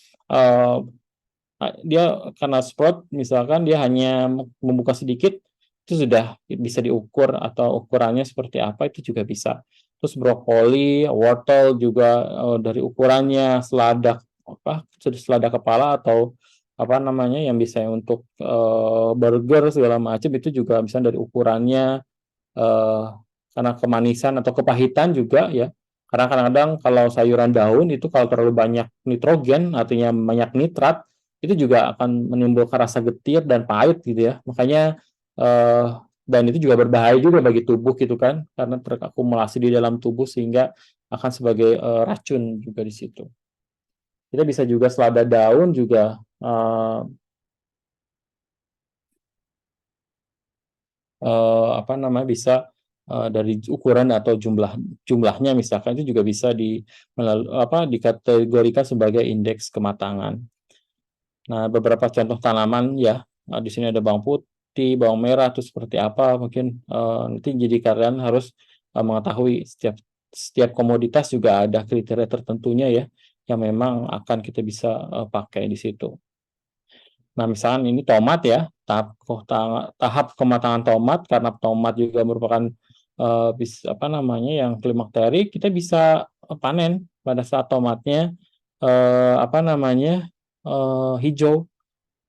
dia karena sprout misalkan dia hanya membuka sedikit itu sudah bisa diukur atau ukurannya seperti apa itu juga bisa. Terus brokoli, wortel juga dari ukurannya selada kepala atau yang bisa untuk burger segala macam itu juga bisa dari ukurannya karena kemanisan atau kepahitan juga ya Karena kadang-kadang kalau sayuran daun itu kalau terlalu banyak nitrogen, artinya banyak nitrat, itu juga akan menimbulkan rasa getir dan pahit gitu ya. Makanya eh, dan itu juga berbahaya juga bagi tubuh gitu kan, karena terakumulasi di dalam tubuh sehingga akan sebagai racun juga di situ. Kita bisa juga selada daun juga apa namanya bisa dari ukuran atau jumlahnya misalkan itu juga bisa dikategorikan sebagai indeks kematangan. Nah, beberapa contoh tanaman ya, di sini ada bawang putih, bawang merah itu seperti apa mungkin nanti jadi kalian harus mengetahui setiap setiap komoditas juga ada kriteria tertentunya ya yang memang akan kita bisa pakai di situ. Nah, misalnya ini tomat ya, tahap kematangan tomat karena tomat juga merupakan apa namanya yang klimakterik, kita bisa panen pada saat tomatnya apa namanya hijau,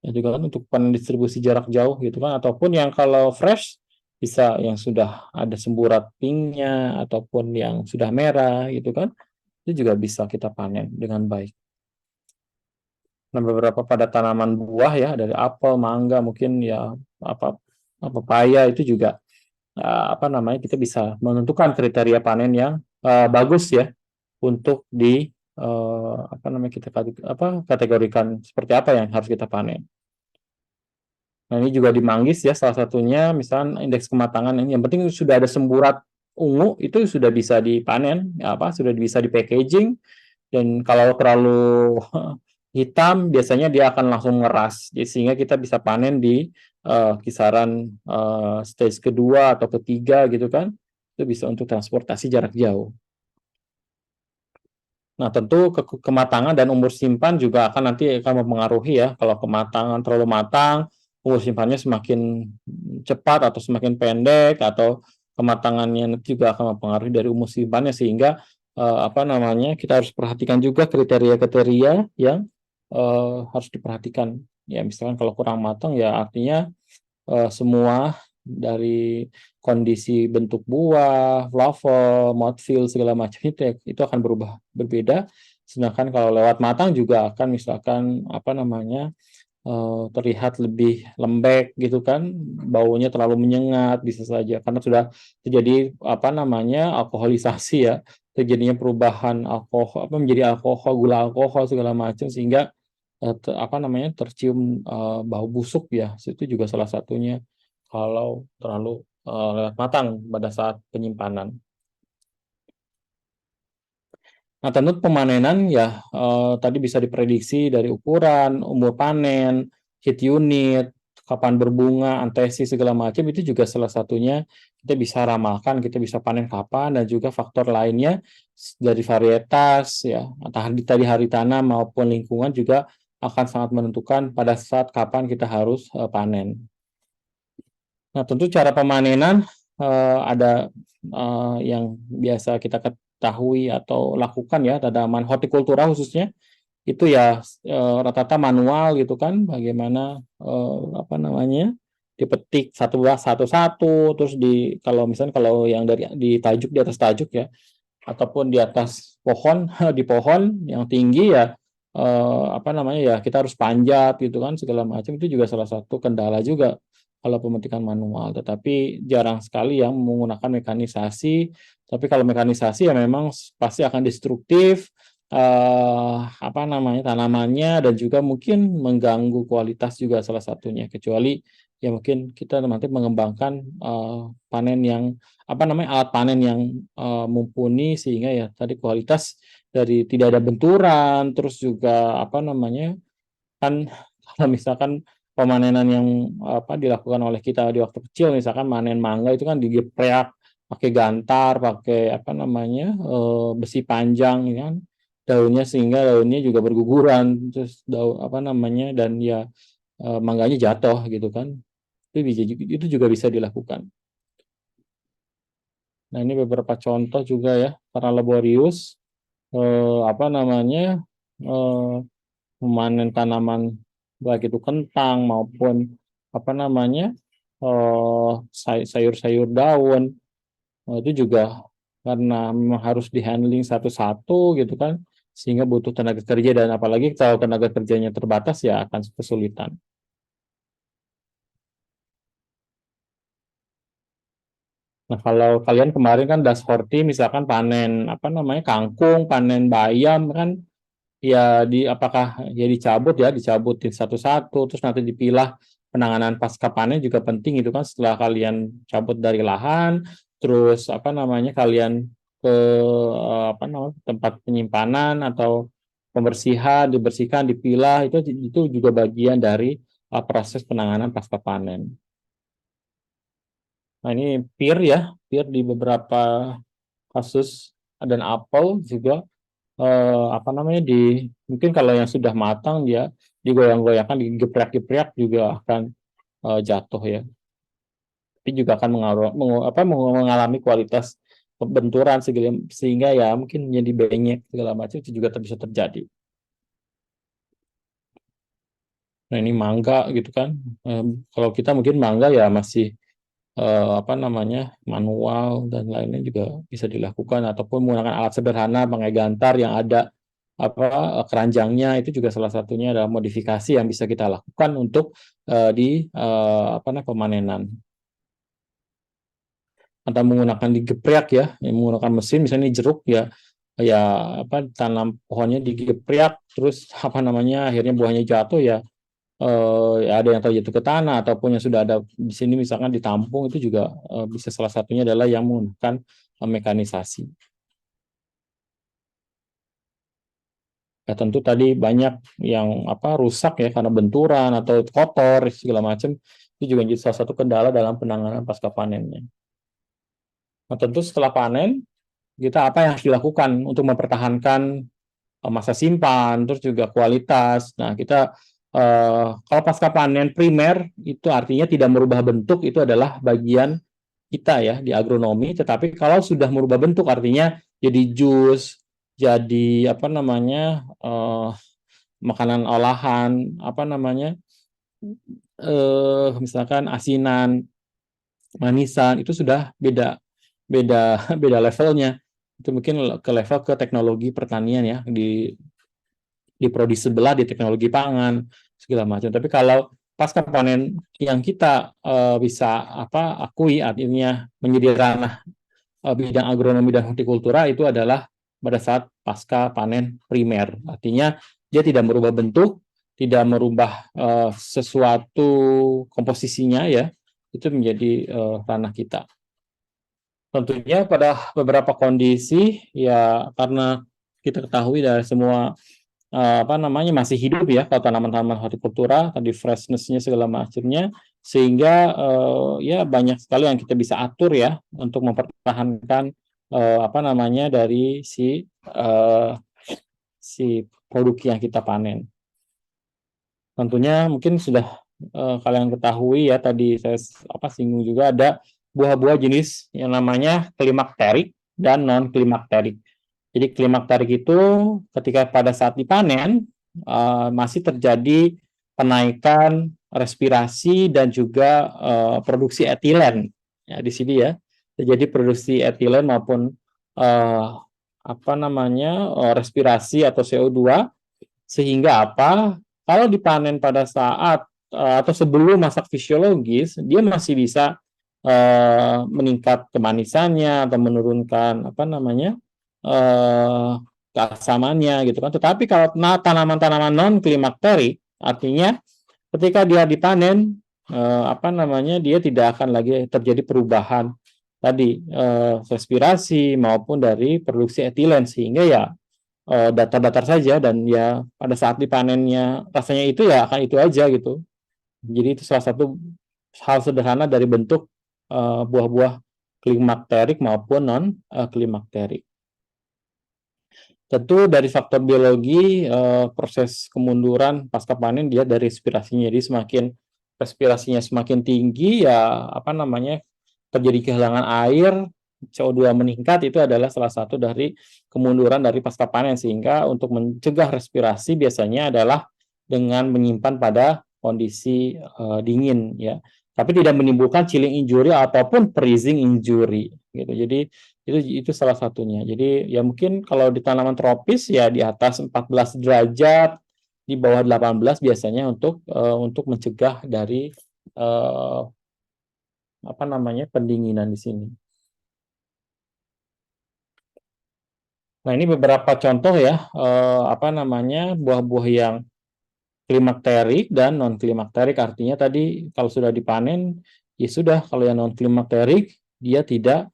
ya juga kan untuk panen distribusi jarak jauh gitu kan, ataupun yang kalau fresh bisa yang sudah ada semburat pinknya ataupun yang sudah merah gitu kan, itu juga bisa kita panen dengan baik. Nah, beberapa pada tanaman buah ya dari apel, mangga, mungkin ya apa pepaya itu juga apa namanya kita bisa menentukan kriteria panen yang bagus ya untuk di apa namanya kita kategorikan seperti apa yang harus kita panen. Nah, ini juga di manggis ya salah satunya misalnya indeks kematangan ini yang penting sudah ada semburat ungu itu sudah bisa dipanen ya apa sudah bisa di packaging. Dan kalau terlalu hitam, biasanya dia akan langsung ngeras. Jadi, sehingga kita bisa panen di kisaran stage kedua atau ketiga gitu kan. Itu bisa untuk transportasi jarak jauh. Nah, tentu kematangan dan umur simpan juga akan nanti akan mempengaruhi ya. Kalau kematangan terlalu matang, umur simpannya semakin cepat atau semakin pendek atau kematangannya nanti juga akan mempengaruhi dari umur simpannya sehingga apa namanya kita harus perhatikan juga kriteria-kriteria yang harus diperhatikan. Ya, misalkan kalau kurang matang ya artinya semua dari kondisi bentuk buah, waffle, mouthfeel segala macam itu akan berubah berbeda. Sedangkan kalau lewat matang juga akan misalkan apa namanya terlihat lebih lembek gitu kan, baunya terlalu menyengat bisa saja karena sudah terjadi apa namanya alkoholisasi ya, terjadinya perubahan alkohol apa menjadi alkohol, gula alkohol segala macam sehingga apa namanya tercium bau busuk ya, itu juga salah satunya kalau terlalu lewat matang pada saat penyimpanan. Nah, tentu pemanenan ya tadi bisa diprediksi dari ukuran, umur panen, heat unit, kapan berbunga, antesis segala macam itu juga salah satunya kita bisa ramalkan, kita bisa panen kapan dan juga faktor lainnya dari varietas ya, entah tadi hari tanam maupun lingkungan juga akan sangat menentukan pada saat kapan kita harus panen. Nah, tentu cara pemanenan ada yang biasa kita ketahui atau lakukan ya, tanaman hortikultura khususnya, itu ya rata-rata manual gitu kan, bagaimana apa namanya, dipetik satu buah satu-satu, terus kalau misalnya kalau yang dari di tajuk di atas tajuk ya, ataupun di atas pohon, di pohon yang tinggi ya apa namanya ya kita harus panjat gitu kan segala macam itu juga salah satu kendala juga kalau pemetikan manual. Tetapi jarang sekali yang menggunakan mekanisasi. Tapi kalau mekanisasi ya memang pasti akan destruktif apa namanya tanamannya dan juga mungkin mengganggu kualitas juga salah satunya. Kecuali ya mungkin kita nanti mengembangkan panen yang apa namanya alat panen yang mumpuni sehingga ya tadi kualitas dari tidak ada benturan terus juga apa namanya kan kalau misalkan pemanenan yang apa dilakukan oleh kita di waktu kecil misalkan manen mangga itu kan digeprek pakai gantar pakai apa namanya besi panjang ya kan daunnya sehingga daunnya juga berguguran terus daun apa namanya dan ya mangganya jatuh gitu kan itu juga bisa dilakukan. Nah, ini beberapa contoh juga ya, para laborius, apa namanya, eh, memanen tanaman, baik itu kentang maupun apa namanya, sayur-sayur daun, itu juga karena memang harus di-handling satu-satu gitu kan, sehingga butuh tenaga kerja, dan apalagi kalau tenaga kerjanya terbatas ya akan kesulitan. Nah, kalau kalian kemarin kan das horti misalkan panen apa namanya kangkung, panen bayam kan, ya apakah ya dicabutin satu-satu, terus nanti dipilah. Penanganan pasca panen juga penting itu kan, setelah kalian cabut dari lahan, terus apa namanya kalian ke apa namanya tempat penyimpanan atau pembersihan, dibersihkan, dipilah, itu juga bagian dari proses penanganan pasca panen. Nah, ini peer di beberapa kasus, dan apel juga apa namanya mungkin kalau yang sudah matang dia digoyang-goyangkan, digeprek-geprek juga akan jatuh ya. Tapi juga akan mengalami kualitas benturan sehingga ya mungkin menjadi benyek segala macam, itu juga bisa terjadi. Nah, ini mangga gitu kan. Kalau kita mungkin mangga ya masih apa namanya manual dan lainnya juga bisa dilakukan, ataupun menggunakan alat sederhana pakai gantar yang ada keranjangnya, itu juga salah satunya adalah modifikasi yang bisa kita lakukan untuk di apa namanya pemanenan. Atau menggunakan digeprek ya, menggunakan mesin misalnya jeruk ya, apa tanam pohonnya digeprek, terus apa namanya akhirnya buahnya jatuh ya, ya ada yang terjatuh ke tanah, ataupun yang sudah ada di sini misalkan ditampung, itu juga bisa salah satunya adalah yang menggunakan mekanisasi. Ya tentu tadi banyak yang rusak ya karena benturan atau kotor segala macam, itu juga jadi salah satu kendala dalam penanganan pasca panennya. Nah, tentu setelah panen kita apa yang harus dilakukan untuk mempertahankan masa simpan, terus juga kualitas. Nah, kita kalau pasca panen primer itu artinya tidak merubah bentuk, itu adalah bagian kita ya di agronomi. Tetapi kalau sudah merubah bentuk artinya jadi jus, jadi apa namanya makanan olahan, apa namanya misalkan asinan, manisan, itu sudah beda beda beda levelnya. Itu mungkin ke level ke teknologi pertanian ya, di prodi sebelah, di teknologi pangan segala macam. Tapi kalau pasca panen yang kita bisa akui artinya menjadi ranah bidang agronomi dan hortikultura, itu adalah pada saat pasca panen primer. Artinya dia tidak merubah bentuk, tidak merubah sesuatu komposisinya ya, itu menjadi ranah kita. Tentunya pada beberapa kondisi ya, karena kita ketahui dari semua apa namanya masih hidup ya kalau tanaman-tanaman hortikultura, tadi freshness-nya segala macamnya, sehingga ya banyak sekali yang kita bisa atur ya untuk mempertahankan apa namanya dari si produk yang kita panen. Tentunya mungkin sudah kalian ketahui ya, tadi saya singgung juga, ada buah-buah jenis yang namanya klimakterik dan non klimakterik. Jadi klimakterik itu ketika pada saat dipanen masih terjadi penaikan respirasi dan juga produksi etilen. Ya, di sini ya terjadi produksi etilen maupun apa namanya respirasi atau CO2, sehingga apa? Kalau dipanen pada saat atau sebelum masak fisiologis, dia masih bisa meningkat kemanisannya atau menurunkan apa namanya keasamannya gitu kan. Tetapi kalau tanaman-tanaman non klimakterik, artinya ketika dia dipanen apa namanya dia tidak akan lagi terjadi perubahan tadi respirasi maupun dari produksi etilen, sehingga ya datar-datar saja, dan ya pada saat dipanennya rasanya itu ya akan itu aja gitu. Jadi itu salah satu hal sederhana dari bentuk buah-buah klimakterik maupun non klimakterik. Tentu dari faktor biologi proses kemunduran pasca panen dia dari respirasinya. Jadi semakin respirasinya semakin tinggi ya apa namanya terjadi kehilangan air, CO2 meningkat, itu adalah salah satu dari kemunduran dari pasca panen. Sehingga untuk mencegah respirasi biasanya adalah dengan menyimpan pada kondisi dingin ya. Tapi tidak menimbulkan chilling injury ataupun freezing injury. gitu. Jadi itu salah satunya. Jadi ya mungkin kalau di tanaman tropis ya di atas 14 derajat, di bawah 18 biasanya untuk mencegah dari eh, apa namanya pendinginan di sini. Nah, ini beberapa contoh ya apa namanya buah-buah yang klimakterik dan non klimakterik, artinya tadi kalau sudah dipanen ya sudah, kalau yang non klimakterik dia tidak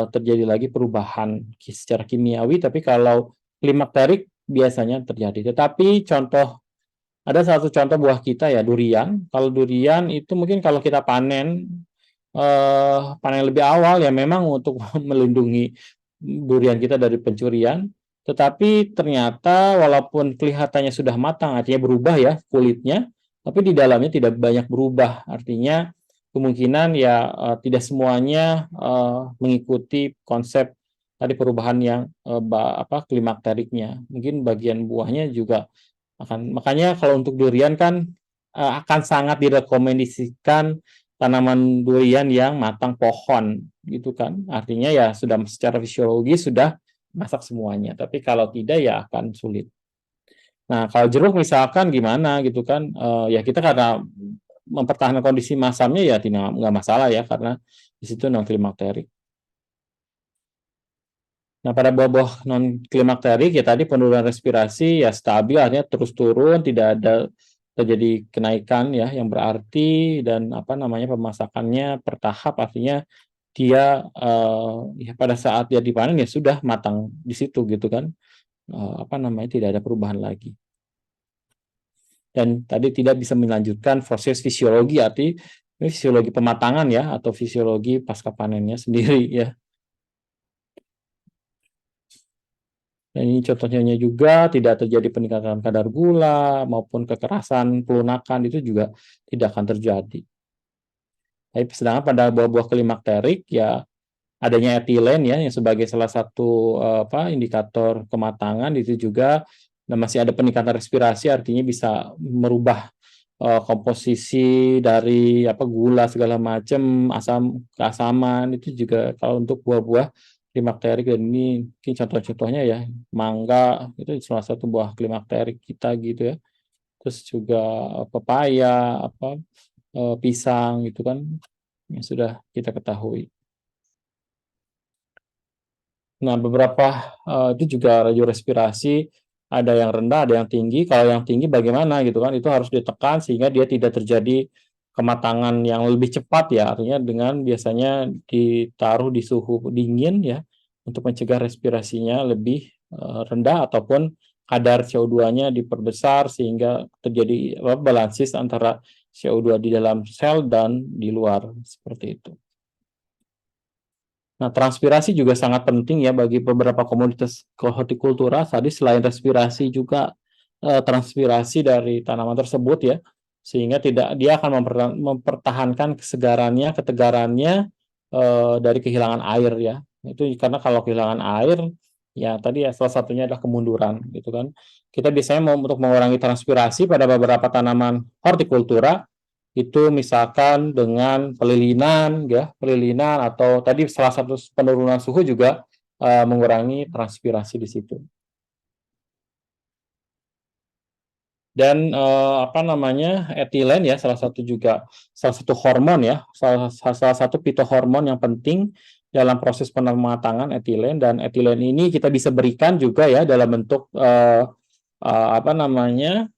terjadi lagi perubahan secara kimiawi, tapi kalau klimakterik biasanya terjadi. Tetapi ada satu contoh buah kita ya, durian. Kalau durian itu mungkin kalau kita panen lebih awal ya memang untuk melindungi durian kita dari pencurian, tetapi ternyata walaupun kelihatannya sudah matang, artinya berubah ya kulitnya, tapi di dalamnya tidak banyak berubah. Artinya kemungkinan ya tidak semuanya mengikuti konsep tadi perubahan yang klimakteriknya. Mungkin bagian buahnya juga makanya kalau untuk durian kan akan sangat direkomendasikan tanaman durian yang matang pohon gitu kan, artinya ya sudah secara fisiologi sudah masak semuanya, tapi kalau tidak ya akan sulit. Nah kalau jeruk misalkan gimana gitu kan, ya kita karena mempertahankan kondisi masamnya ya tidak nggak masalah ya, karena di situ non klimakterik. Nah, pada buah-buah non klimakterik ya tadi penurunan respirasi ya stabil, artinya terus turun, tidak ada terjadi kenaikan ya yang berarti, dan apa namanya pemasakannya bertahap, artinya dia ya pada saat dia dipanen ya sudah matang di situ gitu kan. Apa namanya tidak ada perubahan lagi. Dan tadi tidak bisa melanjutkan proses fisiologi, arti ini fisiologi pematangan ya atau fisiologi pasca panennya sendiri ya. Dan ini contohnya juga tidak terjadi peningkatan kadar gula maupun kekerasan pelunakan, itu juga tidak akan terjadi. Tapi sedangkan pada buah-buah klimakterik ya adanya etilen ya yang sebagai salah satu indikator kematangan itu juga, dan masih ada peningkatan respirasi, artinya bisa merubah komposisi dari gula segala macam, asam keasaman, itu juga kalau untuk buah-buah klimakterik. Dan ini mungkin contoh-contohnya ya, mangga itu salah satu buah klimakterik kita gitu ya. Terus juga pepaya, pisang gitu kan yang sudah kita ketahui. Nah, beberapa itu juga radio respirasi ada yang rendah, ada yang tinggi. Kalau yang tinggi bagaimana gitu kan? Itu harus ditekan sehingga dia tidak terjadi kematangan yang lebih cepat ya. Artinya dengan biasanya ditaruh di suhu dingin ya untuk mencegah respirasinya lebih rendah, ataupun kadar CO2-nya diperbesar sehingga terjadi balansis antara CO2 di dalam sel dan di luar, seperti itu. Nah, transpirasi juga sangat penting ya bagi beberapa komoditas hortikultura. Tadi selain respirasi juga transpirasi dari tanaman tersebut ya, sehingga dia akan mempertahankan kesegarannya, ketegarannya dari kehilangan air ya. Itu karena kalau kehilangan air ya tadi ya salah satunya adalah kemunduran gitu kan. Kita biasanya untuk mengurangi transpirasi pada beberapa tanaman hortikultura itu misalkan dengan pelilinan ya, pelilinan, atau tadi salah satu penurunan suhu juga mengurangi transpirasi di situ. Dan etilen ya salah satu hormon ya, salah satu fitohormon yang penting dalam proses pematangan etilen, dan etilen ini kita bisa berikan juga ya dalam bentuk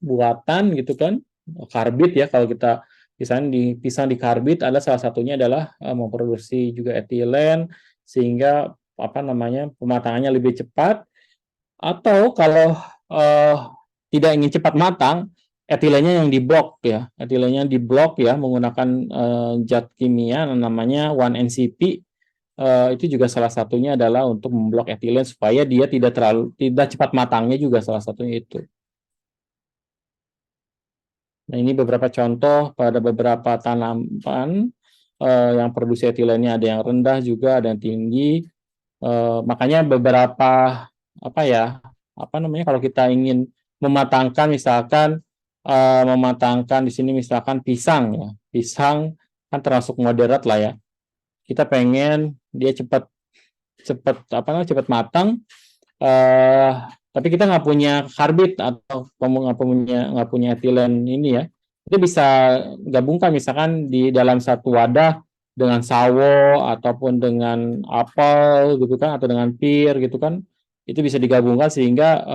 buatan gitu kan, karbit ya. Kalau kita misalnya di pisang di karbit, ada salah satunya adalah memproduksi juga etilen sehingga pematangannya lebih cepat. Atau kalau uh, tidak ingin cepat matang, etilennya yang diblok ya, etilennya diblok ya menggunakan zat kimia namanya 1-NCP. Itu juga salah satunya adalah untuk memblok etilen supaya dia tidak cepat matangnya, juga salah satunya itu. Nah, ini beberapa contoh pada beberapa tanaman yang produksi etilennya, ada yang rendah juga, ada yang tinggi. Makanya beberapa kalau kita ingin mematangkan, misalkan mematangkan di sini misalkan pisang ya, pisang kan termasuk moderat lah ya. kita pengen dia cepat cepat apa namanya cepat matang, eh tapi kita nggak punya karbit atau nggak punya etilen ini ya, itu bisa gabungkan misalkan di dalam satu wadah dengan sawo ataupun dengan apel gitu kan, atau dengan pir gitu kan, itu bisa digabungkan sehingga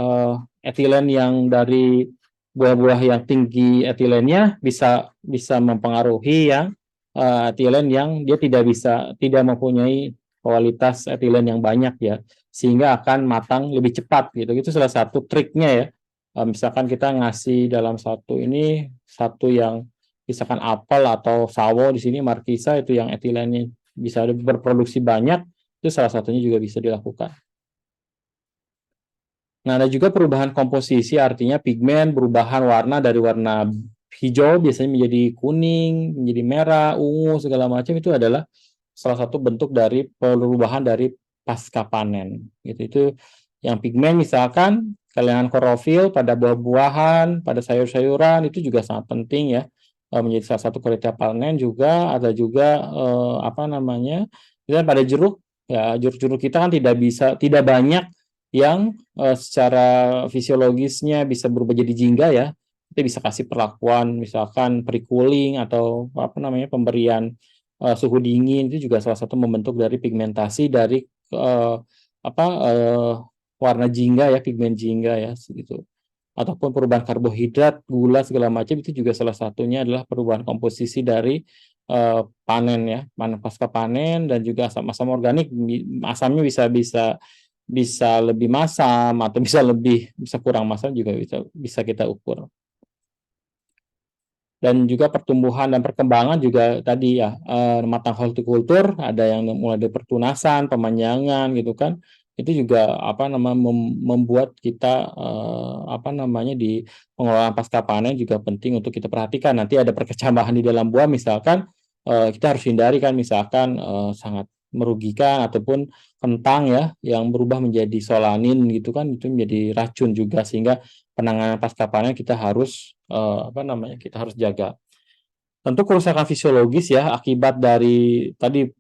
etilen yang dari buah-buah yang tinggi etilennya bisa bisa mempengaruhi yang etilen yang dia tidak mempunyai kualitas etilen yang banyak ya, sehingga akan matang lebih cepat gitu. Itu salah satu triknya ya. Misalkan kita ngasih dalam satu yang misalkan apel atau sawo, di sini markisa itu yang etilennya bisa berproduksi banyak, itu salah satunya juga bisa dilakukan. Nah, ada juga perubahan komposisi, artinya pigmen perubahan warna dari warna hijau biasanya menjadi kuning, menjadi merah, ungu, segala macam, itu adalah salah satu bentuk dari perubahan dari pasca panen. Itu yang pigmen misalkan kelainan klorofil pada buah-buahan, pada sayur-sayuran, itu juga sangat penting ya, menjadi salah satu kriteria panen. Juga ada juga apa namanya, misalnya pada jeruk ya, jeruk-jeruk kita kan tidak banyak yang secara fisiologisnya bisa berubah jadi jingga ya. Kita bisa kasih perlakuan misalkan pre-cooling atau apa namanya pemberian suhu dingin, itu juga salah satu membentuk dari pigmentasi dari uh, apa uh, warna jingga ya, pigmen jingga ya gitu. Ataupun perubahan karbohidrat, gula segala macam, itu juga salah satunya adalah perubahan komposisi dari panen ya, panen pasca panen. Dan juga asam-asam organik, asamnya bisa bisa bisa lebih masam atau bisa kurang masam, juga bisa bisa kita ukur. Dan juga pertumbuhan dan perkembangan juga tadi ya, matang hortikultur, ada yang mulai dari pertunasan, pemanjangan gitu kan, itu juga apa namanya membuat kita apa namanya di pengelolaan pasca panen juga penting untuk kita perhatikan. Nanti ada perkecambahan di dalam buah misalkan, kita harus hindari kan, misalkan sangat merugikan ataupun kentang ya yang berubah menjadi solanin gitu kan, itu menjadi racun juga, sehingga penanganan pasca panen kita harus apa namanya kita harus jaga. Tentu kerusakan fisiologis ya akibat dari tadi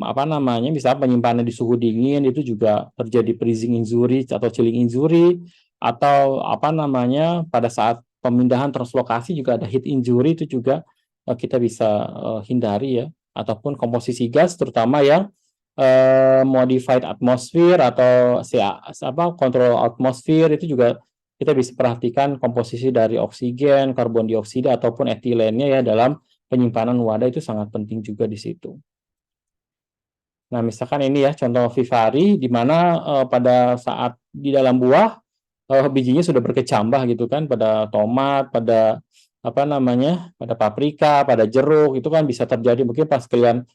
apa namanya bisa penyimpanan di suhu dingin, itu juga terjadi freezing injury atau chilling injury, atau apa namanya pada saat pemindahan translokasi juga ada heat injury, itu juga kita bisa hindari ya. Ataupun komposisi gas terutama yang modified atmosphere atau control atmosphere, itu juga kita bisa perhatikan komposisi dari oksigen, karbon dioksida ataupun etilennya ya dalam penyimpanan wadah, itu sangat penting juga di situ. Nah, misalkan ini ya contoh Vivari di mana pada saat di dalam buah bijinya sudah berkecambah gitu kan, pada tomat, pada apa namanya, pada paprika, pada jeruk, itu kan bisa terjadi mungkin pas kalian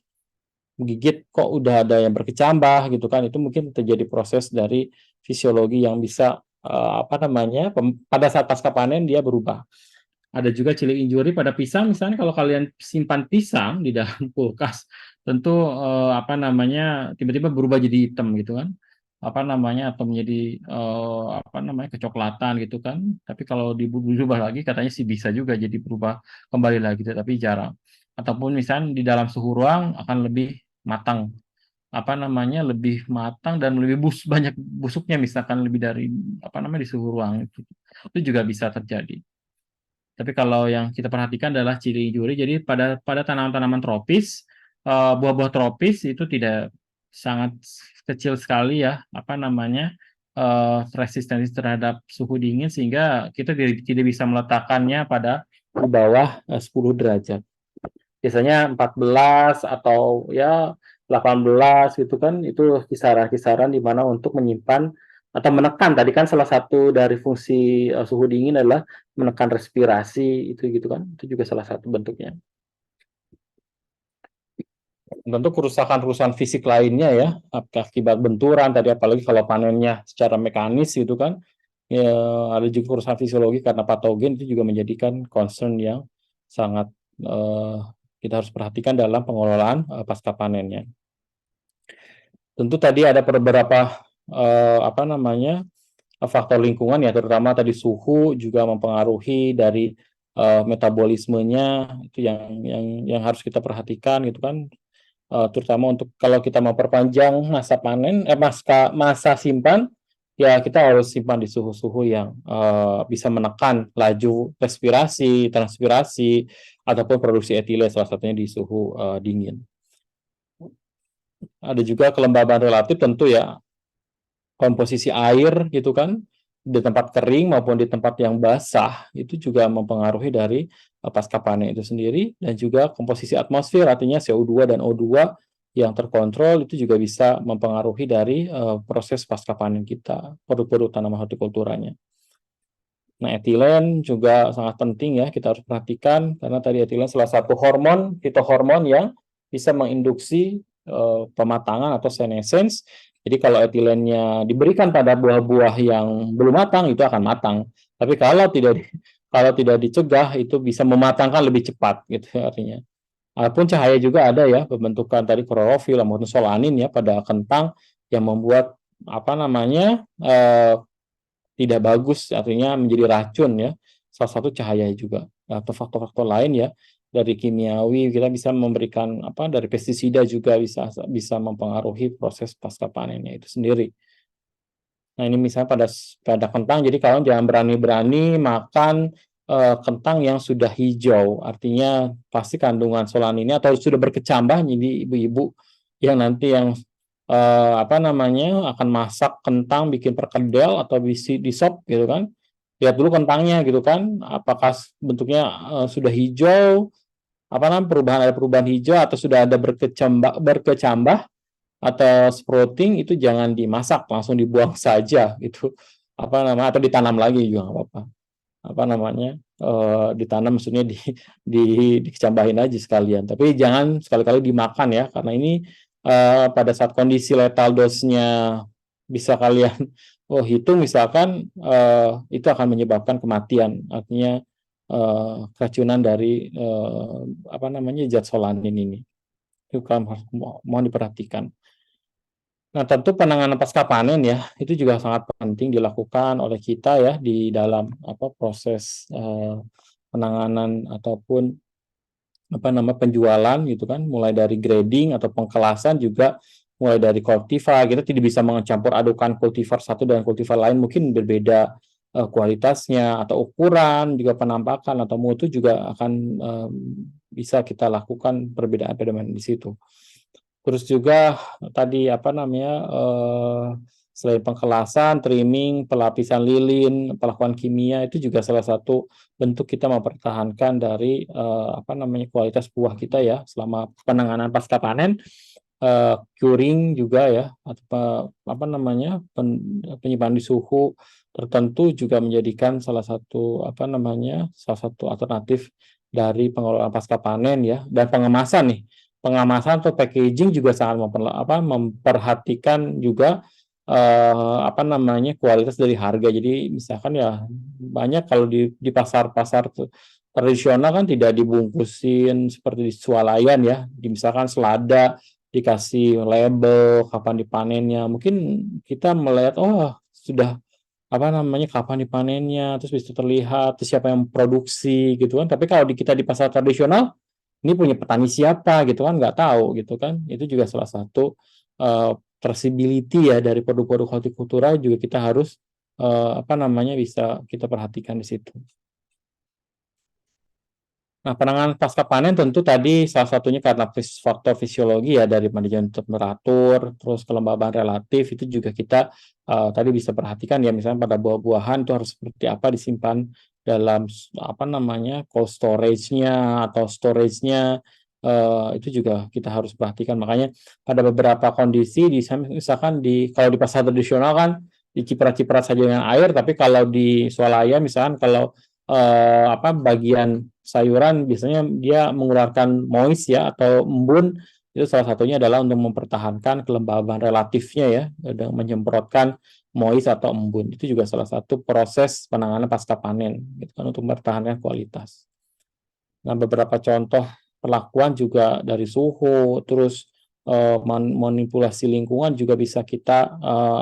gigit kok udah ada yang berkecambah gitu kan, itu mungkin terjadi proses dari fisiologi yang bisa apa namanya pada saat pasca panen dia berubah. Ada juga chilling injury pada pisang misalnya, kalau kalian simpan pisang di dalam kulkas, tentu apa namanya tiba-tiba berubah jadi hitam gitu kan, apa namanya, atau menjadi apa namanya kecoklatan gitu kan. Tapi kalau dirubah lagi katanya sih bisa juga jadi berubah kembali lagi, tapi jarang. Ataupun misalnya di dalam suhu ruang akan lebih matang, apa namanya lebih matang dan lebih banyak busuknya, misalkan lebih dari apa namanya di suhu ruang itu juga bisa terjadi. Tapi kalau yang kita perhatikan adalah ciri juri. Jadi pada tanaman-tanaman tropis, buah-buah tropis itu tidak sangat kecil sekali ya, apa namanya resistensi terhadap suhu dingin, sehingga kita tidak bisa meletakkannya pada di bawah 10 derajat. Biasanya 14 atau ya 18 gitu kan, itu kisaran-kisaran di mana untuk menyimpan atau menekan. Tadi kan salah satu dari fungsi suhu dingin adalah menekan respirasi, itu gitu kan, itu juga salah satu bentuknya. Tentu kerusakan-kerusakan fisik lainnya ya, akibat benturan tadi, apalagi kalau panennya secara mekanis gitu kan, ya ada juga kerusakan fisiologi karena patogen, itu juga menjadikan concern yang sangat kita harus perhatikan dalam pengelolaan pasca panennya. Tentu tadi ada beberapa apa namanya faktor lingkungan ya, terutama tadi suhu juga mempengaruhi dari metabolismenya, itu yang harus kita perhatikan gitu kan. terutama untuk kalau kita mau perpanjang masa panen, masa simpan, ya kita harus simpan di suhu-suhu yang bisa menekan laju respirasi, transpirasi, ataupun produksi etilen, salah satunya di suhu dingin. Ada juga kelembaban relatif tentu ya, komposisi air gitu kan, di tempat kering maupun di tempat yang basah itu juga mempengaruhi dari pasca panen itu sendiri, dan juga komposisi atmosfer, artinya CO2 dan O2 yang terkontrol itu juga bisa mempengaruhi dari proses pasca panen kita, produk-produk tanaman hortikulturanya. Nah, etilen juga sangat penting ya, kita harus perhatikan karena tadi etilen salah satu hormon, fitohormon yang bisa menginduksi pematangan atau senescence. Jadi kalau etilennya diberikan pada buah-buah yang belum matang itu akan matang. Tapi kalau tidak dicegah itu bisa mematangkan lebih cepat gitu artinya. Adapun cahaya juga ada ya, pembentukan tadi klorofil maupun solanin ya pada kentang yang membuat apa namanya tidak bagus, artinya menjadi racun ya. Salah satu cahaya juga atau faktor-faktor lain ya, dari kimiawi kita bisa memberikan apa, dari pestisida juga bisa mempengaruhi proses pasca panennya itu sendiri. Nah, ini misalnya pada kentang, jadi kalian jangan berani-berani makan kentang yang sudah hijau, artinya pasti kandungan solaninnya atau sudah berkecambah. Jadi ibu-ibu yang nanti yang apa namanya, akan masak kentang, bikin perkedel atau di sop gitu kan, lihat dulu kentangnya gitu kan, apakah bentuknya sudah hijau, apa namanya, ada perubahan hijau atau sudah ada berkecambah atau sprouting, itu jangan dimasak, langsung dibuang saja gitu. Apa namanya, atau ditanam lagi juga nggak apa-apa. Apa namanya, ditanam maksudnya di dicambahin aja sekalian. Tapi jangan sekali-kali dimakan ya, karena ini pada saat kondisi lethal dose-nya bisa kalian hitung misalkan, itu akan menyebabkan kematian. Artinya keracunan dari apa namanya, zat solanin ini. Itu kan mohon diperhatikan. Nah, tentu penanganan pasca panen ya, itu juga sangat penting dilakukan oleh kita ya di dalam apa, proses penanganan ataupun apa nama, penjualan gitu kan, mulai dari grading atau pengkelasan juga, mulai dari kultivar. Kita tidak bisa mencampur adukan kultivar satu dengan kultivar lain, mungkin berbeda kualitasnya atau ukuran, juga penampakan atau mutu juga akan bisa kita lakukan perbedaan-perbedaan di situ. Terus juga tadi apa namanya, selain pengkelasan, trimming, pelapisan lilin, pelakuan kimia itu juga salah satu bentuk kita mempertahankan dari apa namanya, kualitas buah kita ya selama penanganan pasca panen. Curing juga ya, atau apa namanya, penyimpanan di suhu tertentu juga menjadikan salah satu apa namanya, salah satu alternatif dari pengelolaan pasca panen ya, dan pengemasan nih. Pengemasan atau packaging juga sangat memperhatikan juga apa namanya, kualitas dari harga. Jadi misalkan ya banyak kalau di pasar-pasar tradisional kan tidak dibungkusin seperti di swalayan ya, misalkan selada dikasih label kapan dipanennya. Mungkin kita melihat, oh sudah apa namanya, kapan dipanennya, terus bisa terlihat, terus siapa yang produksi gitu kan. Tapi kalau kita di pasar tradisional, ini punya petani siapa gitu kan, nggak tahu gitu kan. Itu juga salah satu traceability ya dari produk-produk hortikultura, juga kita harus apa namanya, bisa kita perhatikan di situ. Nah, penanganan pasca panen tentu tadi salah satunya karena faktor fisiologi ya, dari manajemen temperatur, terus kelembaban relatif, itu juga kita tadi bisa perhatikan ya, misalnya pada buah-buahan itu harus seperti apa disimpan dalam apa namanya, cold storage-nya atau storage-nya, itu juga kita harus perhatikan. Makanya pada beberapa kondisi misalkan kalau di pasar tradisional kan diciprat-ciprat saja dengan air, tapi kalau di swalayan misalkan kalau apa, bagian sayuran biasanya dia mengeluarkan moist ya atau embun, itu salah satunya adalah untuk mempertahankan kelembaban relatifnya ya, dengan menyemprotkan moist atau embun. Itu juga salah satu proses penanganan pasca panen gitu kan, untuk mempertahankan kualitas. Nah, beberapa contoh perlakuan juga dari suhu, terus manipulasi lingkungan juga bisa kita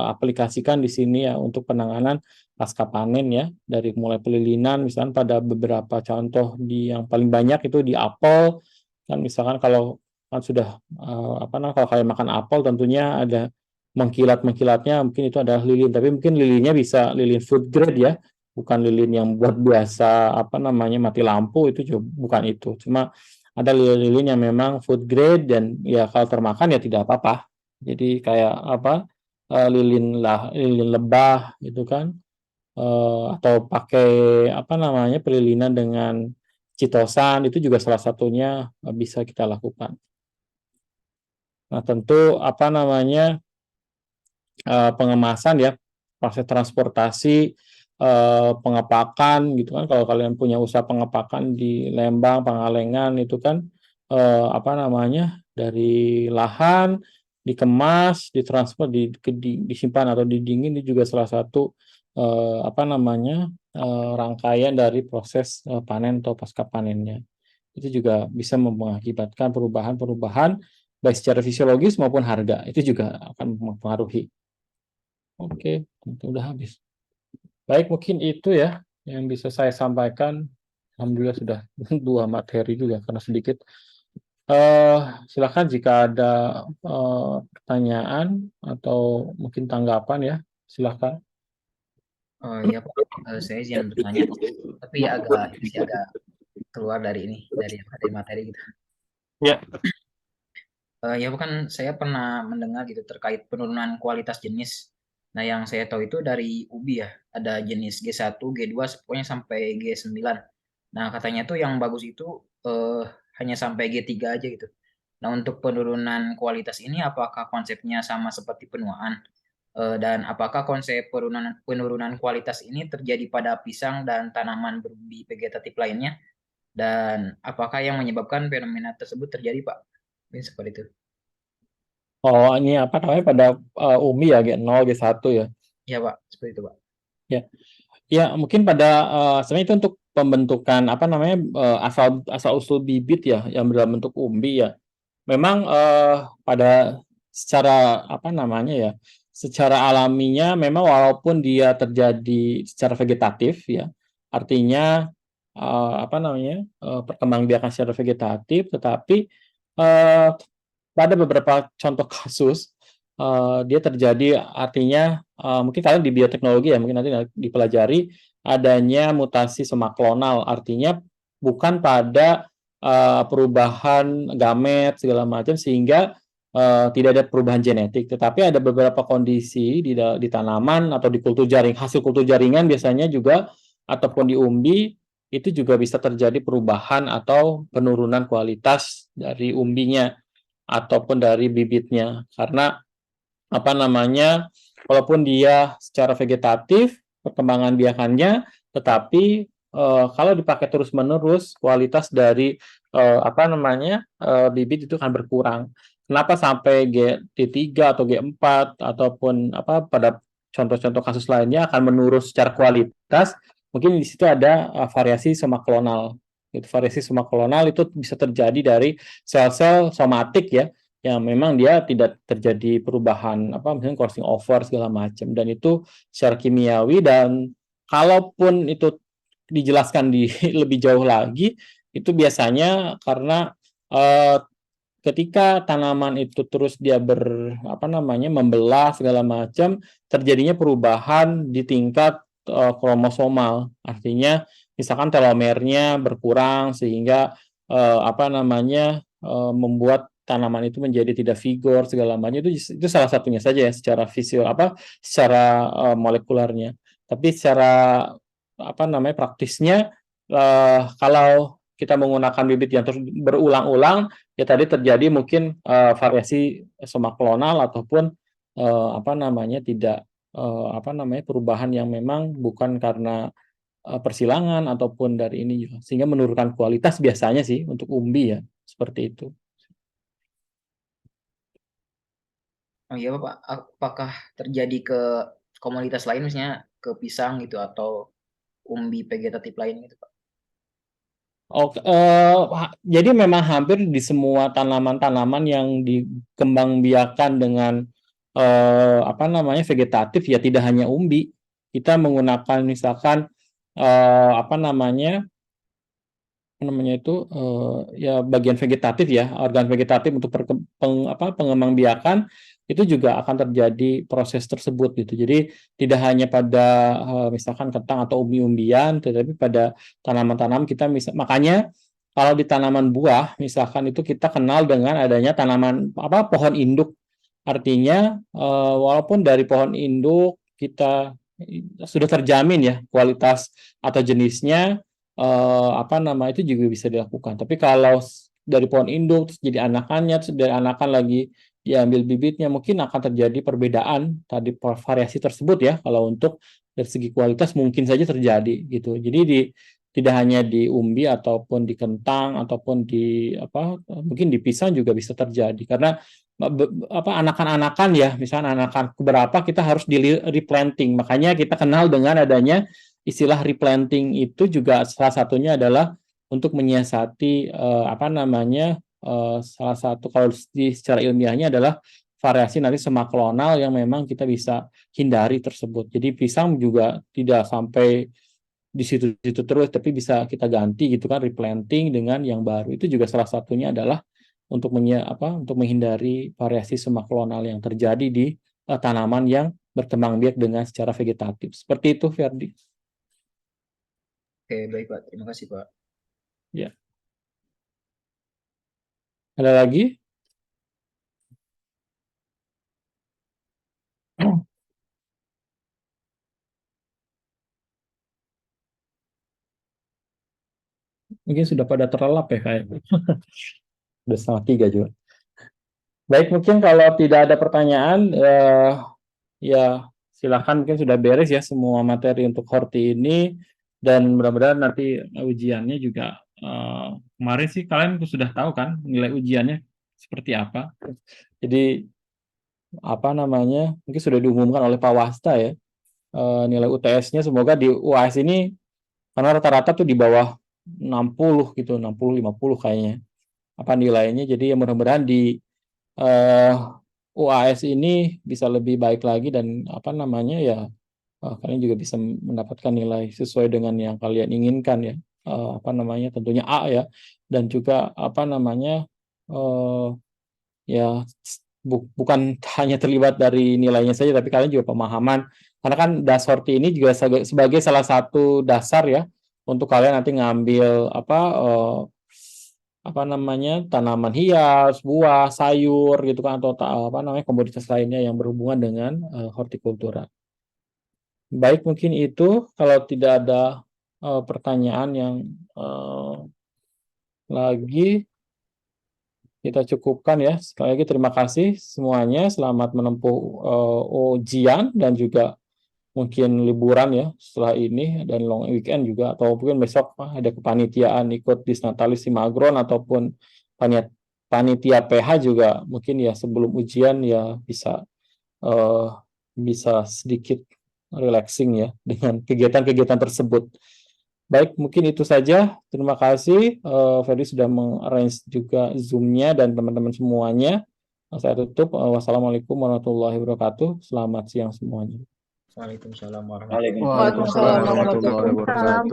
aplikasikan di sini ya untuk penanganan pasca panen ya, dari mulai pelilinan misalkan pada beberapa contoh yang paling banyak itu di apel kan, misalkan kalau kan sudah apa namanya, kalau kalian makan apel tentunya ada mengkilat-mengkilatnya, mungkin itu adalah lilin, tapi mungkin lilinnya bisa lilin food grade ya, bukan lilin yang buat biasa apa namanya mati lampu, itu juga bukan itu. Cuma ada lilin-lilin yang memang food grade dan ya kalau termakan ya tidak apa-apa. Jadi kayak apa lilin lebah gitu kan, atau pakai apa namanya pelilinan dengan citosan, itu juga salah satunya bisa kita lakukan. Nah, tentu apa namanya pengemasan ya, proses transportasi, pengepakan gitu kan. Kalau kalian punya usaha pengepakan di Lembang, Pangalengan itu kan apa namanya dari lahan dikemas, ditransfer, disimpan atau didingin, itu juga salah satu apa namanya rangkaian dari proses panen atau pasca panennya. Itu juga bisa mengakibatkan perubahan-perubahan baik secara fisiologis maupun harga. Itu juga akan mempengaruhi. Oke, udah habis. Baik, mungkin itu ya yang bisa saya sampaikan. Alhamdulillah sudah dua materi juga karena sedikit. Silakan jika ada pertanyaan atau mungkin tanggapan ya, silakan. Oh iya Pak, saya izin bertanya, tapi agak itu sih agak keluar dari ini, dari materi gitu. Ya, Ya bukan, saya pernah mendengar gitu terkait penurunan kualitas jenis. Nah yang saya tahu itu dari ubi ya, ada jenis G1, G2, pokoknya sampai G9. Nah katanya tuh yang bagus itu hanya sampai G3 aja gitu. Nah untuk penurunan kualitas ini apakah konsepnya sama seperti penuaan? Dan apakah konsep penurunan kualitas ini terjadi pada pisang dan tanaman berubi vegetatif lainnya? Dan apakah yang menyebabkan fenomena tersebut terjadi, Pak? Ini seperti itu. oh ini apa namanya pada UMI ya, G0, G1 ya. Ya, Pak. Seperti itu, Pak. Ya, ya mungkin pada sebenarnya itu untuk pembentukan apa namanya asal asal usul bibit ya yang dalam bentuk umbi ya. Memang pada secara apa namanya ya, secara alaminya memang walaupun dia terjadi secara vegetatif ya, artinya apa namanya perkembangbiakan secara vegetatif, tetapi eh, pada beberapa contoh kasus dia terjadi artinya mungkin kalian di bioteknologi ya mungkin nanti dipelajari adanya mutasi semak klonal, artinya bukan pada perubahan gamet segala macam sehingga tidak ada perubahan genetik, tetapi ada beberapa kondisi di tanaman atau di kultur jaring, hasil kultur jaringan biasanya juga ataupun di umbi itu juga bisa terjadi perubahan atau penurunan kualitas dari umbinya ataupun dari bibitnya karena apa namanya walaupun dia secara vegetatif perkembangan biakannya tetapi kalau dipakai terus-menerus kualitas dari apa namanya bibit itu akan berkurang. Kenapa sampai G3 atau G4 ataupun apa pada contoh-contoh kasus lainnya akan menurun secara kualitas? Mungkin di situ ada variasi somaklonal. Itu variasi somaklonal itu bisa terjadi dari sel-sel somatik ya yang memang dia tidak terjadi perubahan apa misalnya crossing over segala macam dan itu secara kimiawi dan kalaupun itu dijelaskan di lebih jauh lagi itu biasanya karena eh, ketika tanaman itu terus dia apa namanya membelah segala macam terjadinya perubahan di tingkat kromosomal artinya misalkan telomernya berkurang sehingga apa namanya membuat tanaman itu menjadi tidak vigor segala macam itu salah satunya saja ya secara fisio apa secara molekularnya tapi secara apa namanya praktisnya kalau kita menggunakan bibit yang terus berulang-ulang ya tadi terjadi mungkin variasi somaklonal ataupun apa namanya tidak apa namanya perubahan yang memang bukan karena persilangan ataupun dari ini juga sehingga menurunkan kualitas biasanya sih untuk umbi ya seperti itu. Oh iya, Pak. Apakah terjadi ke komunitas lain, misalnya ke pisang gitu, atau umbi vegetatif lain gitu, Pak? Oke, jadi memang hampir di semua tanaman-tanaman yang dikembangbiakan dengan apa namanya vegetatif ya tidak hanya umbi, kita menggunakan misalkan apa namanya namanya itu ya bagian vegetatif ya, organ vegetatif untuk pengembangbiakan itu juga akan terjadi proses tersebut gitu. Jadi tidak hanya pada misalkan kentang atau umbi-umbian, tetapi pada tanaman-tanaman kita makanya kalau di tanaman buah misalkan itu kita kenal dengan adanya tanaman pohon induk. Artinya walaupun dari pohon induk kita sudah terjamin ya kualitas atau jenisnya itu juga bisa dilakukan. Tapi kalau dari pohon induk terus jadi anakannya, terus dari anakan lagi diambil bibitnya, mungkin akan terjadi perbedaan tadi variasi tersebut ya. Kalau untuk dari segi kualitas mungkin saja terjadi gitu. Jadi tidak hanya di umbi ataupun di kentang ataupun di mungkin di pisang juga bisa terjadi karena anakan-anakan ya, misalnya anakan beberapa kita harus di replanting. Makanya kita kenal dengan adanya istilah replanting itu juga salah satunya adalah untuk menyiasati salah satu kalau secara ilmiahnya adalah variasi nanti semak klonal yang memang kita bisa hindari tersebut. Jadi pisang juga tidak sampai di situ-situ terus, tapi bisa kita ganti gitu kan, replanting dengan yang baru. Itu juga salah satunya adalah untuk untuk menghindari variasi semak klonal yang terjadi di tanaman yang berkembang biak dengan secara vegetatif. Seperti itu, Ferdi. Oke, baik Pak. Terima kasih Pak. Ya. Ada lagi? Mungkin sudah pada terlelap ya kayaknya. Sudah 2:30 juga. Baik, mungkin kalau tidak ada pertanyaan, ya silakan, mungkin sudah beres ya semua materi untuk Horti ini, dan mudah-mudahan nanti ujiannya juga kemarin sih kalian sudah tahu kan nilai ujiannya seperti apa. Jadi mungkin sudah diumumkan oleh Pak Wasta ya nilai UTS-nya, semoga di UAS ini karena rata-rata tuh di bawah 60 gitu, 60-50 kayaknya nilainya. Jadi ya mudah-mudahan di UAS ini bisa lebih baik lagi dan kalian juga bisa mendapatkan nilai sesuai dengan yang kalian inginkan ya. Tentunya A ya, dan juga ya bukan hanya terlibat dari nilainya saja, tapi kalian juga pemahaman, karena kan Dashorti ini juga sebagai salah satu dasar ya untuk kalian nanti ngambil tanaman hias, buah, sayur gitu kan, atau komoditas lainnya yang berhubungan dengan hortikultura. Baik, mungkin itu kalau tidak ada pertanyaan yang lagi kita cukupkan ya. Sekali lagi terima kasih semuanya, selamat menempuh ujian dan juga mungkin liburan ya setelah ini, dan long weekend juga, atau mungkin besok ada kepanitiaan ikut Disnatalis Simagron ataupun panitia PH juga mungkin ya sebelum ujian ya bisa sedikit relaxing ya dengan kegiatan-kegiatan tersebut. Baik, mungkin itu saja. Terima kasih. Ferdi sudah mengarrange juga Zoom-nya dan teman-teman semuanya. Saya tutup. Wassalamualaikum warahmatullahi wabarakatuh. Selamat siang semuanya. Waalaikumsalam Waalaikumsalam warahmatullahi wabarakatuh.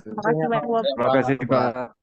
Terima kasih, Pak.